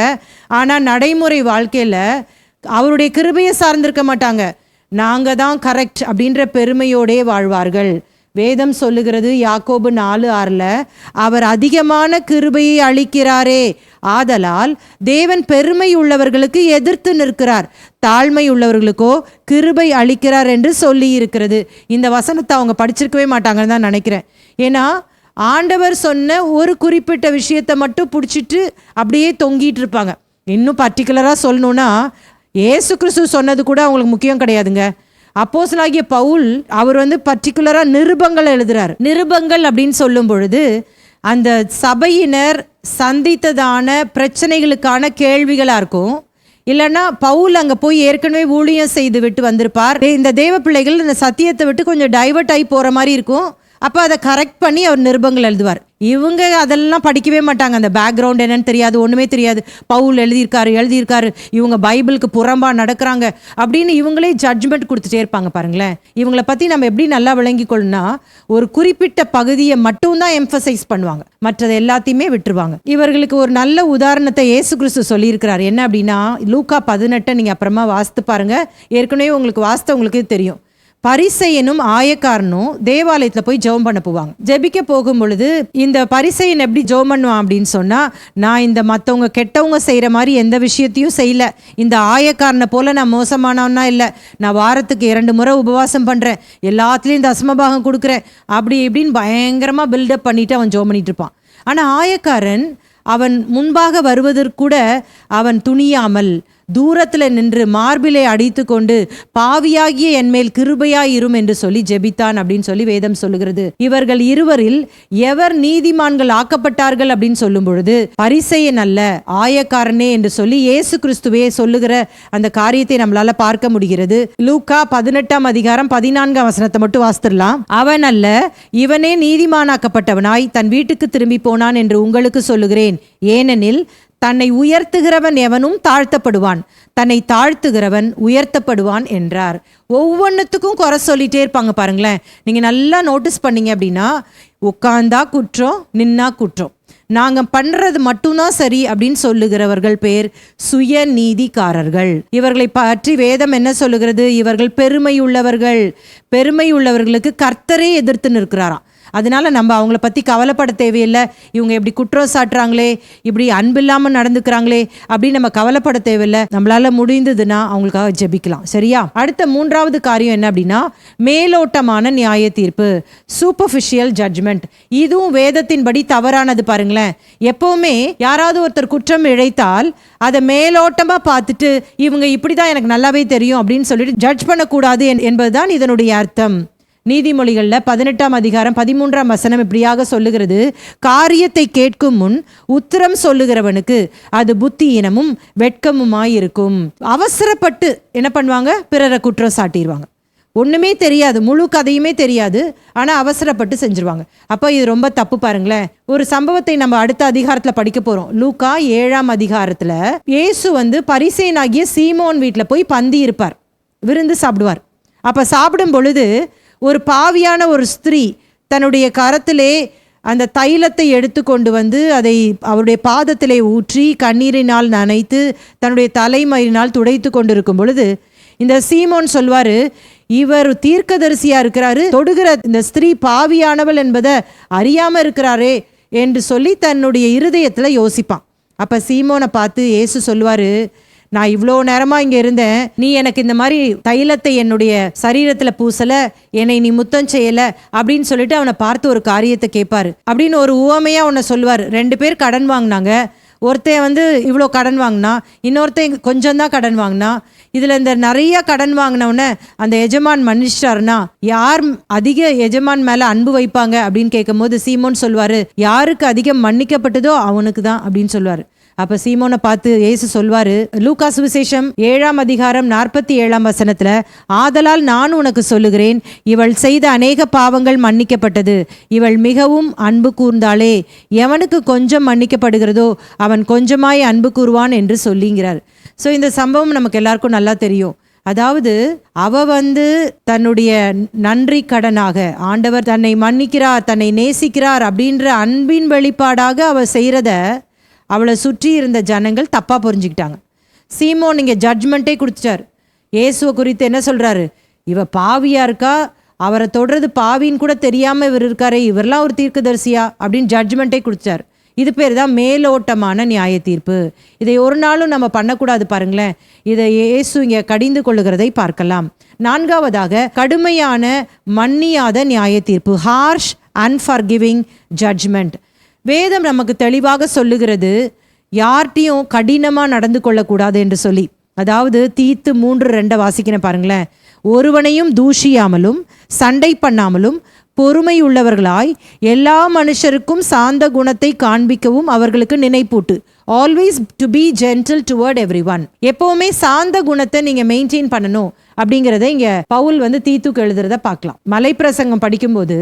ஆனால் நடைமுறை வாழ்க்கையில் அவருடைய கிருபையை சார்ந்திருக்க மாட்டாங்க, நாங்கள் தான் கரெக்ட் அப்படின்ற பெருமையோடே வாழ்வார்கள். வேதம் சொல்லுகிறது யாக்கோபு 4:6 அவர் அதிகமான கிருபையை அளிக்கிறாரே, ஆதலால் தேவன் பெருமை உள்ளவர்களுக்கு எதிர்த்து நிற்கிறார், தாழ்மை உள்ளவர்களுக்கோ கிருபை அளிக்கிறார் என்று சொல்லி இருக்கிறது. இந்த வசனத்தை அவங்க படிச்சிருக்கவே மாட்டாங்கன்னு தான் நினைக்கிறேன். ஏன்னா ஆண்டவர் சொன்ன ஒரு குறிப்பிட்ட விஷயத்தை மட்டும் பிடிச்சிட்டு அப்படியே தொங்கிட்டு இருப்பாங்க. இன்னும் பர்டிகுலராக சொல்லணும்னா, ஏசு கிறிஸ்து சொன்னது கூட அவங்களுக்கு முக்கியம் கிடையாதுங்க. அப்போஸ்தலனாகிய பவுல் அவர் பர்டிகுலராக நிருபங்கள் எழுதுறார். நிருபங்கள் அப்படின்னு சொல்லும் பொழுது அந்த சபையினர் சந்தித்ததான பிரச்சனைகளுக்கான கேள்விகளாக இருக்கும். இல்லைன்னா பவுல் அங்கே போய் ஏற்கனவே ஊழியம் செய்து விட்டு வந்திருப்பார். இந்த தேவ பிள்ளைகள் இந்த சத்தியத்தை விட்டு கொஞ்சம் டைவர்ட் ஆகி போகிற மாதிரி இருக்கும். அப்போ அதை கரெக்ட் பண்ணி அவர் நிருபங்கள் எழுதுவார். இவங்க அதெல்லாம் படிக்கவே மாட்டாங்க. அந்த பேக்ரவுண்ட் என்னன்னு தெரியாது, ஒன்றுமே தெரியாது. பவுல் எழுதியிருக்காரு, இவங்க பைபிளுக்கு புறம்பா நடக்கிறாங்க அப்படின்னு இவங்களே ஜட்ஜ்மெண்ட் கொடுத்துட்டே இருப்பாங்க. பாருங்களேன், இவங்களை பற்றி நம்ம எப்படி நல்லா விளங்கிக்கொள்ளணும்னா, ஒரு குறிப்பிட்ட பகுதியை மட்டும்தான் எம்பசைஸ் பண்ணுவாங்க, மற்றது எல்லாத்தையுமே விட்டுருவாங்க. இவர்களுக்கு ஒரு நல்ல உதாரணத்தை இயேசு கிறிஸ்து சொல்லியிருக்கிறார். என்ன அப்படின்னா, லூக்கா 18 நீங்கள் அப்புறமா வாசித்து பாருங்க. ஏற்கனவே உங்களுக்கு வாசித்தவங்களுக்கே தெரியும். பரிசேயனும் ஆயக்காரனும் தேவாலயத்தில் போய் ஜெபம் பண்ண போவாங்க. ஜெபிக்க போகும் பொழுது இந்த பரிசேயன் எப்படி ஜெபம் பண்ணுவான் அப்படின்னு சொன்னால், நான் இந்த மற்றவங்க கெட்டவங்க செய்கிற மாதிரி எந்த விஷயத்தையும் செய்யலை, இந்த ஆயக்காரனை போல் நான் மோசமானவனா இல்லை, நான் வாரத்துக்கு 2 முறை உபவாசம் பண்ணுறேன், எல்லாத்துலேயும் தசமபாகம் கொடுக்குறேன், அப்படி இப்படின்னு பயங்கரமாக பில்டப் பண்ணிட்டு அவன் ஜெபம் பண்ணிட்டு இருப்பான். ஆனால் ஆயக்காரன் அவன் முன்பாக வருவதற்கூட அவன் துணியாமல் தூரத்தில் நின்று மார்பிலை அடித்து கொண்டு பாவியாகிய என்மேல் கிருபையாயிரும் என்று சொல்லி ஜெபித்தான் அப்படின்னு சொல்லி வேதம் சொல்லுகிறது. இவர்கள் இருவரில் எவர் நீதிமான்கள் ஆக்கப்பட்டார்கள் அப்படின்னு சொல்லும் பொழுது பரிசேயன் அல்ல, ஆயக்காரனே என்று சொல்லி இயேசு கிறிஸ்துவே சொல்லுகிற அந்த காரியத்தை நம்மளால பார்க்க முடிகிறது. லூக்கா 18 அதிகாரம் 14 வசனத்தை மட்டும் வாசித்துடலாம். அவன் அல்ல, இவனே நீதிமானாக்கப்பட்டவனாய் தன் வீட்டுக்கு திரும்பி போனான் என்று உங்களுக்கு சொல்லுகிறேன். ஏனெனில் தன்னை உயர்த்துகிறவன் எவனும் தாழ்த்தப்படுவான், தன்னை தாழ்த்துகிறவன் உயர்த்தப்படுவான் என்றார். ஒவ்வொன்றுத்துக்கும் குறை சொல்லிட்டே இருப்பாங்க. பாருங்களேன், நீங்கள் நல்லா நோட்டீஸ் பண்ணீங்க அப்படின்னா, உட்கார்ந்தா குற்றம், நின்னா குற்றம், நாங்கள் பண்ணுறது மட்டும்தான் சரி அப்படின்னு சொல்லுகிறவர்கள் பேர் சுய நீதிக்காரர்கள். இவர்களை பற்றி வேதம் என்ன சொல்லுகிறது? இவர்கள் பெருமை உள்ளவர்கள். பெருமை உள்ளவர்களுக்கு கர்த்தரே எதிர்த்து நிற்கிறாராம். அதனால நம்ம அவங்கள பற்றி கவலைப்பட தேவையில்லை. இவங்க இப்படி குற்றம் சாட்டுறாங்களே, இப்படி அன்பில்லாமல் நடந்துக்கிறாங்களே அப்படின்னு நம்ம கவலைப்பட தேவையில்லை. நம்மளால முடிந்ததுன்னா அவங்களுக்காக ஜெபிக்கலாம். சரியா? அடுத்த 3வது காரியம் என்ன அப்படின்னா, மேலோட்டமான நியாய தீர்ப்பு, சூப்பர்ஃபிஷியல் ஜட்ஜ்மெண்ட். இதுவும் வேதத்தின்படி தவறானது. பாருங்களேன், எப்பவுமே யாராவது ஒருத்தர் குற்றம் இழைத்தால் அதை மேலோட்டமாக பார்த்துட்டு இவங்க இப்படிதான் எனக்கு நல்லாவே தெரியும் அப்படின்னு சொல்லிட்டு ஜட்ஜ் பண்ணக்கூடாது என்பதுதான் இதனுடைய அர்த்தம். நீதிமொழிகளில் 18 அதிகாரம் 13 வசனம் இப்படியாக சொல்லுகிறது, காரியத்தை கேட்கும் முன் உத்தரம் சொல்லுகிறவனுக்கு அது புத்தியீனமும் வெட்கமுமாயிருக்கும். அவசரப்பட்டு என்ன பண்ணுவாங்க? பிறரை குற்றம் சாட்டிடுவாங்க. ஒன்றுமே தெரியாது, முழு கதையுமே தெரியாது, ஆனால் அவசரப்பட்டு செஞ்சுருவாங்க. அப்போ இது ரொம்ப தப்பு. பாருங்களேன், ஒரு சம்பவத்தை நம்ம அடுத்த அதிகாரத்தில் படிக்க போகிறோம். லூக்கா 7 அதிகாரத்தில் இயேசு பரிசேயனாகிய சீமோன் வீட்டில் போய் பந்தி இருப்பார், விருந்து சாப்பிடுவார். அப்போ சாப்பிடும் பொழுது ஒரு பாவியான ஒரு ஸ்திரீ தன்னுடைய கரத்திலே அந்த தைலத்தை எடுத்து கொண்டு அதை அவருடைய பாதத்திலே ஊற்றி கண்ணீரினால் நனைத்து தன்னுடைய தலைமயிரினால் துடைத்து கொண்டிருக்கும் பொழுது இந்த சீமோன் சொல்வார், இவர் தீர்க்கதரிசியா இருக்கிறாரு, தொடுகிற இந்த ஸ்திரீ பாவியானவள் என்பதை அறியாமல் இருக்கிறாரே என்று சொல்லி தன்னுடைய இருதயத்தில் யோசிப்பான். அப்போ சீமோனை பார்த்து இயேசு சொல்வார், நான் இவ்வளோ நேரமாக இங்கே இருந்தேன், நீ எனக்கு இந்த மாதிரி தைலத்தை என்னுடைய சரீரத்தில் பூசலை, என்னை நீ முத்தம் செய்யலை அப்படின்னு சொல்லிட்டு அவனை பார்த்து ஒரு காரியத்தை கேட்பாரு. அப்படின்னு ஒரு உவமையாக அவனை சொல்லுவார். 2 பேர் கடன் வாங்கினாங்க. ஒருத்தன் இவ்வளோ கடன் வாங்கினா, இன்னொருத்தன் கொஞ்சம் தான் கடன் வாங்கினா. இதில் இந்த நிறைய கடன் வாங்கினவுடனே அந்த எஜமான் மன்னிச்சிட்டாருன்னா யார் அதிக எஜமான் மேலே அன்பு வைப்பாங்க அப்படின்னு கேட்கும் போது சீமோன் சொல்வார், யாருக்கு அதிகம் மன்னிக்கப்பட்டதோ அவனுக்கு தான் அப்படின்னு சொல்லுவார். அப்போ சீமோனை பார்த்து இயேசு சொல்வார், லூக்கா சுவிசேஷம் 7 அதிகாரம் 47 வசனத்தில், ஆதலால் நான் உனக்கு சொல்லுகிறேன், இவள் செய்த அநேக பாவங்கள் மன்னிக்கப்பட்டது, இவள் மிகவும் அன்பு கூர்ந்தாளே, எவனுக்கு கொஞ்சம் மன்னிக்கப்படுகிறதோ அவன் கொஞ்சமாய் அன்பு கூறுவான் என்று சொல்லிங்கிறார். ஸோ இந்த சம்பவம் நமக்கு எல்லாருக்கும் நல்லா தெரியும். அதாவது அவ தன்னுடைய நன்றி கடனாக ஆண்டவர் தன்னை மன்னிக்கிறார், தன்னை நேசிக்கிறார் அப்படின்ற அன்பின் வெளிப்பாடாக அவ செய்கிறத அவளை சுற்றி இருந்த ஜனங்கள் தப்பாக புரிஞ்சுக்கிட்டாங்க. சீமோன் இங்கே ஜட்ஜ்மெண்ட்டே கொடுத்துட்டார். இயேசுவை குறித்து என்ன சொல்கிறாரு? இவ பாவியா இருக்கா, அவரை தொடர்றது பாவின்னு கூட தெரியாமல் இவர் இருக்காரே, இவரெல்லாம் ஒரு தீர்க்கதரிசியா அப்படின்னு ஜட்ஜ்மெண்ட்டே கொடுத்தார். இது பேர் தான் மேலோட்டமான நியாய தீர்ப்பு. இதை ஒரு நாளும் நம்ம பண்ணக்கூடாது. பாருங்களேன், இதை இயேசு இங்கே கடிந்து கொள்ளுகிறதை பார்க்கலாம். 4வதாக கடுமையான மன்னியாத நியாய தீர்ப்பு, ஹார்ஷ் அன்ஃபர்கிவிங் ஜட்ஜ்மெண்ட். வேதம் நமக்கு தெளிவாக சொல்லுகிறது, யார்கிட்டையும் கடினமாக நடந்து கொள்ளக்கூடாது என்று சொல்லி. அதாவது தீத்து 3:2 வாசிக்கிறேன் பாருங்களேன். ஒருவனையும் தூஷியாமலும் சண்டை பண்ணாமலும் பொறுமை உள்ளவர்களாய் எல்லா மனுஷருக்கும் சாந்த குணத்தை காண்பிக்கவும் அவர்களுக்கு நினைப்பூட்டு. Always to be gentle toward everyone. எப்போவுமே சாந்த குணத்தை நீங்கள் மெயின்டைன் பண்ணணும். அப்படிங்கிறத இங்க பவுல் வந்து தீத்துக்கு எழுதுறத பார்க்கலாம். மலை பிரசங்கம் படிக்கும்போது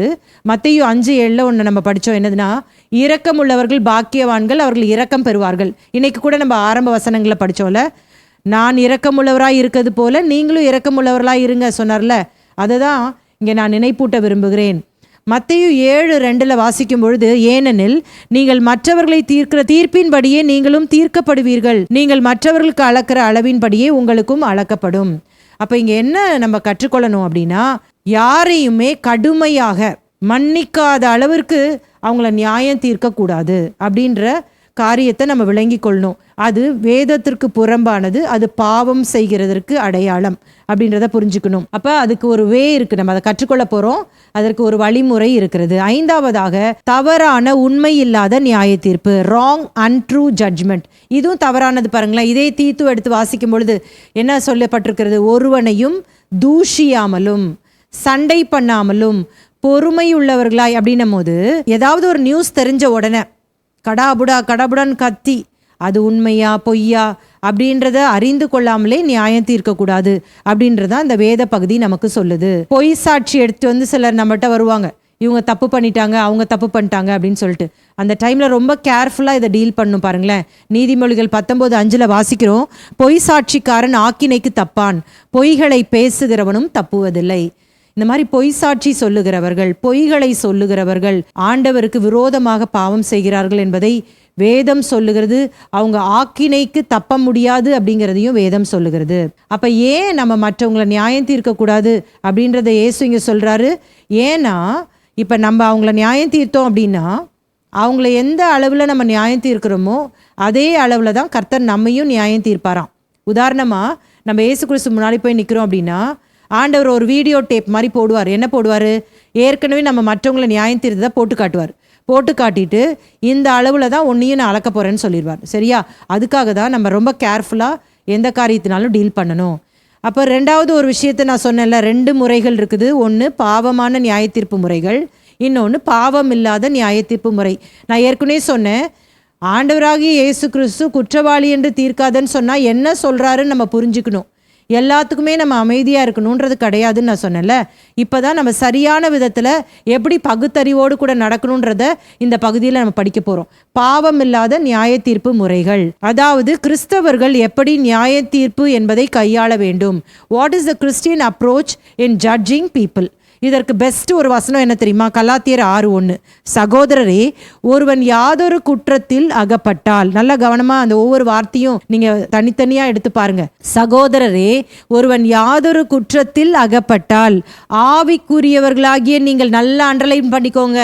மத்தேயு 5:7 ஒன்று நம்ம படித்தோம். என்னதுன்னா, இரக்கம் உள்ளவர்கள் பாக்கியவான்கள், அவர்கள் இரக்கம் பெறுவார்கள். இன்னைக்கு கூட நம்ம ஆரம்ப வசனங்களை படித்தோம்ல, நான் இரக்கமுள்ளவராய் இருக்கிறது போல நீங்களும் இரக்கமுள்ளவர்களாய் இருங்க சொன்னார்ல, அதை தான் இங்கே நான் நினைப்பூட்ட விரும்புகிறேன். மத்தேயு 7:2 வாசிக்கும் பொழுது, ஏனெனில் நீங்கள் மற்றவர்களை தீர்க்கிற தீர்ப்பின்படியே நீங்களும் தீர்க்கப்படுவீர்கள், நீங்கள் மற்றவர்களுக்கு அளக்கிற அளவின்படியே உங்களுக்கும் அளக்கப்படும். அப்ப இங்க என்ன நம்ம கற்றுக்கொள்ளணும் அப்படின்னா, யாரையுமே கடுமையாக மன்னிக்காத அளவிற்கு அவங்கள நியாயம் தீர்க்க கூடாது அப்படின்ற காரியத்தை நம்ம விளங்கி கொள்ளணும். அது வேதத்திற்கு புறம்பானது, அது பாவம் செய்கிறதற்கு அடையாளம் அப்படின்றத புரிஞ்சுக்கணும். அப்ப அதுக்கு ஒரு வே இருக்கு, நம்ம அதை கற்றுக்கொள்ள போறோம். அதற்கு ஒரு வழிமுறை இருக்கிறது. 5வதாக, தவறான உண்மை இல்லாத நியாய தீர்ப்பு, ராங் அன்ட்ரூ ஜட்ஜ்மெண்ட். இதுவும் தவறானது. பாருங்களேன், இதே தீத்து எடுத்து வாசிக்கும் பொழுது என்ன சொல்லப்பட்டிருக்கிறது? ஒருவனையும் தூஷியாமலும் சண்டை பண்ணாமலும் பொறுமையுள்ளவர்களாய் அப்படின்னும் போது, ஏதாவது ஒரு நியூஸ் தெரிஞ்ச உடனே கடாபுடான்னு கத்தி அது உண்மையா பொய்யா அப்படின்றத அறிந்து கொள்ளாமலே நியாயம் தீர்க்கக்கூடாது அப்படின்றத அந்த வேத பகுதி நமக்கு சொல்லுது. பொய் சாட்சி எடுத்து வந்து சிலர் நம்மகிட்ட வருவாங்க, இவங்க தப்பு பண்ணிட்டாங்க, அவங்க தப்பு பண்ணிட்டாங்க அப்படின்னு சொல்லிட்டு. அந்த டைம்ல ரொம்ப கேர்ஃபுல்லா இதை டீல் பண்ணும். பாருங்களேன், நீதிமொழிகள் 19:5 வாசிக்கிறோம், பொய் சாட்சிக்காரன் ஆக்கினைக்கு தப்பான், பொய்களை பேசுகிறவனும் தப்புவதில்லை. இந்த மாதிரி பொய் சாட்சி சொல்லுகிறவர்கள், பொய்களை சொல்லுகிறவர்கள் ஆண்டவருக்கு விரோதமாக பாவம் செய்கிறார்கள் என்பதை வேதம் சொல்லுகிறது. அவங்க ஆக்கினைக்கு தப்ப முடியாது அப்படிங்கிறதையும் வேதம் சொல்லுகிறது. அப்ப ஏன் நம்ம மற்றவங்களை நியாயம் தீர்க்க கூடாது அப்படின்றத இயேசு இங்க சொல்றாரு. ஏன்னா இப்ப நம்ம அவங்கள நியாயம் தீர்த்தோம் அப்படின்னா, அவங்கள எந்த அளவுல நம்ம நியாயம் தீர்க்கிறோமோ அதே அளவுல தான் கர்த்தர் நம்மையும் நியாயம் தீர்ப்பாராம். உதாரணமா, நம்ம இயேசு கிறிஸ்து முன்னாடி போய் நிற்கிறோம் அப்படின்னா, ஆண்டவர் ஒரு வீடியோ டேப் மாதிரி போடுவார். என்ன போடுவார்? ஏற்கனவே நம்ம மற்றவங்களை நியாயம் தீர்த்ததை போட்டு காட்டுவார். போட்டு காட்டிட்டு இந்த அளவில் தான் ஒன்றையும் நான் அளக்க போகிறேன்னு சொல்லிடுவார். சரியா? அதுக்காக தான் நம்ம ரொம்ப கேர்ஃபுல்லாக எந்த காரியத்தினாலும் டீல் பண்ணணும். அப்போ 2வது ஒரு விஷயத்தை நான் சொன்னேன்ல, 2 முறைகள் இருக்குது. ஒன்று பாவமான நியாய தீர்ப்பு முறைகள், இன்னொன்று பாவம் இல்லாத நியாய தீர்ப்பு முறை. நான் ஏற்கனவே சொன்னேன், ஆண்டவராகிய இயேசு கிறிஸ்து குற்றவாளி என்று தீர்க்காதன்னு சொன்னால் என்ன சொல்கிறாருன்னு நம்ம புரிஞ்சுக்கணும். எல்லாத்துக்குமே நம்ம அமைதியாக இருக்கணுன்றது கிடையாதுன்னு நான் சொன்னேன்ல. இப்போ தான் நம்ம சரியான விதத்தில் எப்படி பகுத்தறிவோடு கூட நடக்கணுன்றத இந்த பகுதியில் நம்ம படிக்க போகிறோம். பாவம் இல்லாத நியாய தீர்ப்பு முறைகள், அதாவது கிறிஸ்தவர்கள் எப்படி நியாய தீர்ப்பு என்பதை கையாள வேண்டும். What is the Christian approach in judging people? இதற்கு பெஸ்ட் ஒரு வசனம் என்ன தெரியுமா? கலாத்தியர் 6:1, சகோதரரே, ஒருவன் யாதொரு குற்றத்தில் அகப்பட்டால், நல்ல கவனமா அந்த ஒவ்வொரு வார்த்தையும் நீங்க தனித்தனியா எடுத்து பாருங்க. சகோதரரே, ஒருவன் யாதொரு குற்றத்தில் அகப்பட்டால் ஆவிக்குரியவர்களாகிய நீங்கள் நல்ல அண்டர்லைன் பண்ணிக்கோங்க,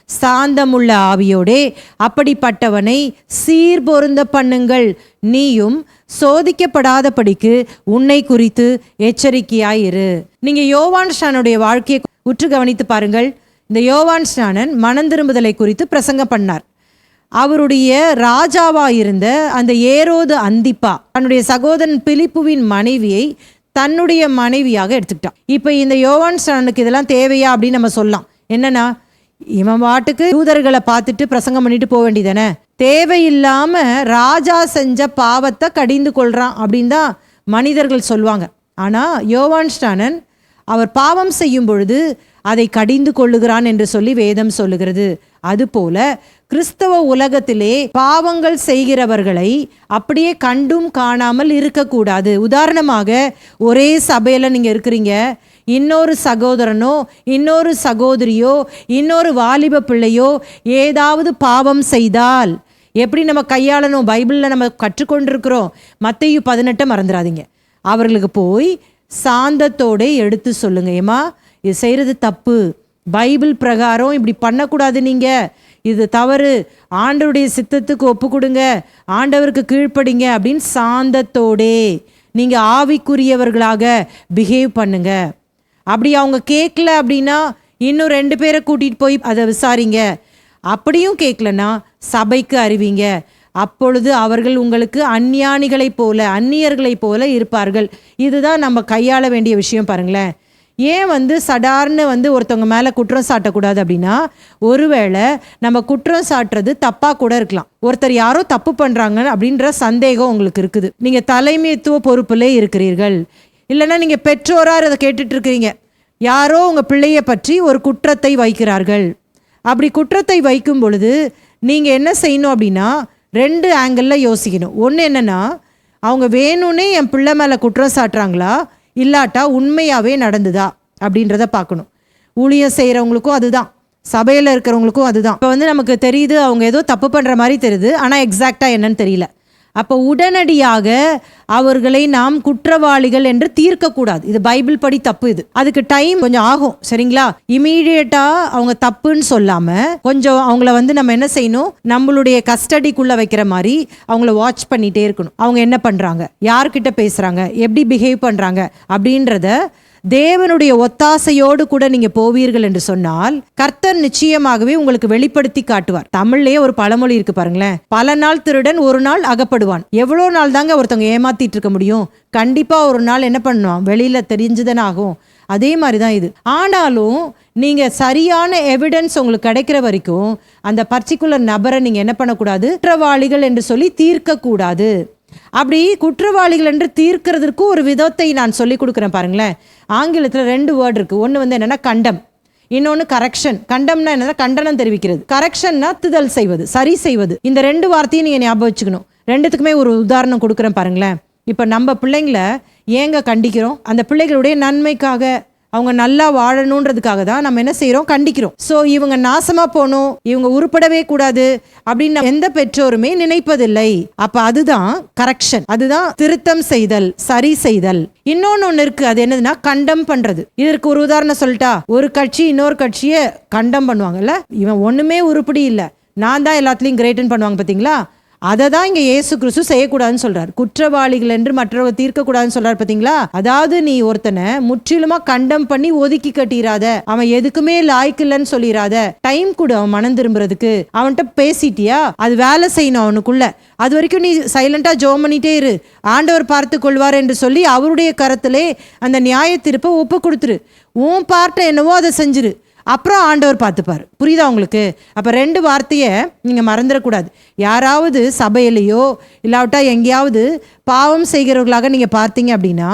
சாந்தமுள்ள ஆவியோடே அப்படிப்பட்டவனை சீர்பொருந்த பண்ணுங்கள், நீயும் சோதிக்கப்படாதபடிக்கு உன்னை குறித்து எச்சரிக்கையாயிரு. நீங்க யோவான் ஸ்நானனுடைய வாழ்க்கையை உற்று கவனித்து பாருங்கள். இந்த யோவான் ஸ்நானன் மனம் திரும்புதலை குறித்து பிரசங்கம் பண்ணார். அவருடைய ராஜாவா இருந்த அந்த ஏரோது அந்திப்பா தன்னுடைய சகோதரன் பிலிப்புவின் மனைவியை தன்னுடைய மனைவியாக எடுத்துக்கிட்டான். இப்போ இந்த யோவான் ஸ்நானனுக்கு இதெல்லாம் தேவையா அப்படின்னு நம்ம சொல்லலாம். என்னன்னா, இவன் பாட்டுக்கு யூதர்களை பார்த்துட்டு பிரசங்கம் பண்ணிட்டு போக வேண்டியதானே, தேவையில்லாம ராஜா செஞ்ச பாவத்தை கடிந்து கொள்றான் அப்படின்னு தான் மனிதர்கள் சொல்லுவாங்க. ஆனா யோவான் ஸ்நானன் அவர் பாவம் செய்யும் பொழுது அதை கடிந்து கொள்ளுகிறான் என்று சொல்லி வேதம் சொல்லுகிறது. அதுபோல கிறிஸ்தவ உலகத்திலே பாவங்கள் செய்கிறவர்களை அப்படியே கண்டும் காணாமல் இருக்கக்கூடாது. உதாரணமாக, ஒரே சபையில நீங்க இருக்கிறீங்க, இன்னொரு சகோதரனோ இன்னொரு சகோதரியோ இன்னொரு வாலிப பிள்ளையோ ஏதாவது பாவம் செய்தால் எப்படி நம்ம கையாளணும் பைபிளில் நம்ம கற்றுக்கொண்டிருக்கிறோம். மத்தேயு 18 மறந்துடாதீங்க. அவர்களுக்கு போய் சாந்தத்தோடு எடுத்து சொல்லுங்க, ஏமா இது செய்கிறது தப்பு, பைபிள் பிரகாரம் இப்படி பண்ணக்கூடாது, நீங்கள் இது தவறு, ஆண்டவருடைய சித்தத்துக்கு ஒப்பு கொடுங்க, ஆண்டவருக்கு கீழ்ப்படிங்க அப்படின்னு சாந்தத்தோடே நீங்கள் ஆவிக்குரியவர்களாக பிஹேவ் பண்ணுங்க. அப்படி அவங்க கேட்கல அப்படின்னா இன்னும் 2 பேரை கூட்டிகிட்டு போய் அதை விசாரிங்க. அப்படியும் கேட்கலன்னா சபைக்கு அறிவிங்க. அப்பொழுது அவர்கள் உங்களுக்கு அந்நியானிகளைப் போல அந்நியர்களைப் போல இருப்பார்கள். இதுதான் நம்ம கையாள வேண்டிய விஷயம். பாருங்களேன், ஏன் சடார்னு ஒருத்தவங்க மேலே குற்றம் சாட்டக்கூடாது அப்படின்னா, ஒருவேளை நம்ம குற்றம் சாட்டுறது தப்பாக கூட இருக்கலாம். ஒருத்தர் யாரோ தப்பு பண்ணுறாங்க அப்படின்ற சந்தேகம் உங்களுக்கு இருக்குது. நீங்கள் தலைமைத்துவ பொறுப்பிலே இருக்கிறீர்கள். இல்லைன்னா நீங்கள் பெற்றோராக அதை கேட்டுட்டு இருக்கிறீங்க, யாரோ உங்கள் பிள்ளையை பற்றி ஒரு குற்றத்தை வைக்கிறார்கள். அப்படி குற்றத்தை வைக்கும் பொழுது நீங்கள் என்ன செய்யணும் அப்படின்னா 2 ஆங்கிளில் யோசிக்கணும். ஒன்று என்னென்னா, அவங்க வேணும்னே என் பிள்ளை மேலே குற்றம் சாட்டுறாங்களா, இல்லாட்டா உண்மையாகவே நடந்துதா அப்படின்றத பார்க்கணும். ஊழியம் செய்கிறவங்களுக்கும் அதுதான், சபையில் இருக்கிறவங்களுக்கும் அதுதான். இப்போ நமக்கு தெரியுது அவங்க ஏதோ தப்பு பண்ணுற மாதிரி தெரியுது, ஆனால் எக்ஸாக்டாக என்னன்னு தெரியல. அப்போ உடனடியாக அவர்களை நாம் குற்றவாளிகள் என்று தீர்க்கக்கூடாது. இது பைபிள் படி தப்பு. இது அதுக்கு டைம் கொஞ்சம் ஆகும், சரிங்களா? இமீடியட்டா அவங்க தப்புன்னு சொல்லாம கொஞ்சம் அவங்கள நம்ம என்ன செய்யணும், நம்மளுடைய கஸ்டடிக்குள்ள வைக்கிற மாதிரி அவங்கள வாட்ச் பண்ணிட்டே இருக்கணும். அவங்க என்ன பண்றாங்க, யார்கிட்ட பேசுறாங்க, எப்படி பிஹேவ் பண்றாங்க அப்படின்றத தேவனுடைய ஒத்தாசையோடு கூட நீங்க போவீர்கள் என்று சொன்னால் கர்த்தர் நிச்சயமாகவே உங்களுக்கு வெளிப்படுத்தி காட்டுவார். தமிழ்லயே ஒரு பழமொழி இருக்கு பாருங்களேன், பல நாள் திருடன் ஒரு நாள் அகப்படுவான். எவ்வளோ நாள் தாங்க ஒருத்தவங்க ஏமாத்திட்டு இருக்க முடியும்? கண்டிப்பா ஒரு நாள் என்ன பண்ணுவான், வெளியில தெரிஞ்சுதானே ஆகும். அதே மாதிரி தான் இது. ஆனாலும் நீங்க சரியான எவிடன்ஸ் உங்களுக்கு கிடைக்கிற வரைக்கும் அந்த பர்டிகுலர் நபரை நீங்க என்ன பண்ணக்கூடாது, குற்றவாளிகள் என்று சொல்லி தீர்க்க கூடாது. அப்படி குற்றவாளிகள் என்று தீர்க்கிறதுக்கு ஒரு விதத்தை நான் சொல்லி கொடுக்குறேன் பாருங்களேன். ஆங்கிலத்தில் 2 வேர்டு இருக்கு. ஒன்று என்னன்னா கண்டம், இன்னொன்று கரெக்ஷன். கண்டம்னா என்னன்னா கண்டனம் தெரிவிக்கிறது, கரெக்ஷன்னா திதல் செய்வது, சரி செய்வது. இந்த 2 வார்த்தையும் நீங்கள் ஞாபகம் வச்சுக்கணும். 2த்துக்குமே ஒரு உதாரணம் கொடுக்குறேன் பாருங்களேன். இப்போ நம்ம பிள்ளைங்களை ஏங்க கண்டிக்கிறோம்? அந்த பிள்ளைகளுடைய நன்மைக்காக, அவங்க நல்லா வாழணுன்றதுக்காக தான் நம்ம என்ன செய்கிறோம், கண்டிக்கிறோம். ஸோ இவங்க நாசமாக போகணும், இவங்க உருப்படவே கூடாது அப்படின்னு எந்த பெற்றோருமே நினைப்பதில்லை. அப்போ அதுதான் கரெக்ஷன், அதுதான் திருத்தம் செய்தல், சரி செய்தல். இன்னொன்று இருக்கு, அது என்னதுன்னா கண்டம் பண்றது. இதற்கு ஒரு உதாரணம் சொல்லிட்டா, ஒரு கட்சி இன்னொரு கட்சியை கண்டம் பண்ணுவாங்கல்ல, இவன் ஒண்ணுமே உருப்படி இல்லை, நான் தான் எல்லாத்துலேயும் கிரேட்டன் பண்ணுவாங்க பார்த்தீங்களா? அதை தான் இங்கே இயேசு கிறிஸ்து செய்யக்கூடாதுன்னு சொல்றார். குற்றவாளிகள் என்று மற்றவர்கள் தீர்க்கக்கூடாதுன்னு சொல்றாரு பார்த்தீங்களா? அதாவது நீ ஒருத்தனை முற்றிலுமா கண்டம் பண்ணி ஒதுக்கி கட்டிடாத, அவன் எதுக்குமே லாய்க்கில்லைன்னு சொல்லிடாத. டைம் கொடு அவன் மனம் திரும்புறதுக்கு. அவன்கிட்ட பேசிட்டியா, அது வேலை செய்யணும் அவனுக்குள்ள. அது வரைக்கும் நீ சைலண்டா ஜெபம் பண்ணிட்டே இரு, ஆண்டவர் பார்த்து கொள்வார் என்று சொல்லி அவருடைய கரத்திலே அந்த நியாய தீர்ப்பை ஒப்பு கொடுத்துரு. உன் பார்ட்டை என்னவோ அதை செஞ்சிரு, அப்புறம் ஆண்டவர் பார்த்துப்பார். புரியுதா உங்களுக்கு? அப்போ 2 வார்த்தையை நீங்கள் மறந்துடக்கூடாது. யாராவது சபையிலையோ இல்லாவிட்டா எங்கேயாவது பாவம் செய்கிறவர்களாக நீங்கள் பார்த்தீங்க அப்படின்னா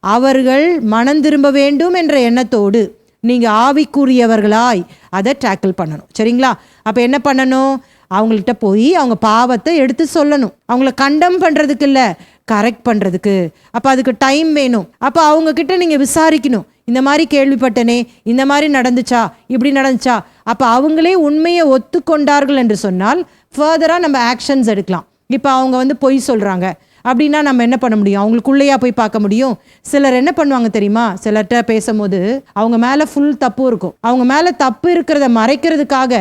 அவர்கள் மனம் திரும்ப வேண்டும் என்ற எண்ணத்தோடு நீங்கள் ஆவிக்குரியவர்களாய் அதை டேக்கிள் பண்ணணும், சரிங்களா? அப்போ என்ன பண்ணணும், அவங்கள்ட்ட போய் அவங்க பாவத்தை எடுத்து சொல்லணும். அவங்கள கண்டம் பண்ணுறதுக்கு இல்லை, கரெக்ட் பண்ணுறதுக்கு. அப்போ அதுக்கு டைம் வேணும். அப்போ அவங்கக்கிட்ட நீங்கள் விசாரிக்கணும், இந்த மாதிரி கேள்விப்பட்டனே, இந்த மாதிரி நடந்துச்சா, இப்படி நடந்துச்சா. அப்போ அவங்களே உண்மையை ஒத்துக்கொண்டார்கள் என்று சொன்னால் ஃபர்தராக நம்ம ஆக்ஷன்ஸ் எடுக்கலாம். இப்போ அவங்க பொய் சொல்கிறாங்க அப்படின்னா நம்ம என்ன பண்ண முடியும், அவங்களுக்குள்ளேயா போய் பார்க்க முடியும்? சிலர் என்ன பண்ணுவாங்க தெரியுமா, சிலர்கிட்ட பேசும்போது அவங்க மேலே ஃபுல் தப்பு இருக்கும். அவங்க மேலே தப்பு இருக்கிறத மறைக்கிறதுக்காக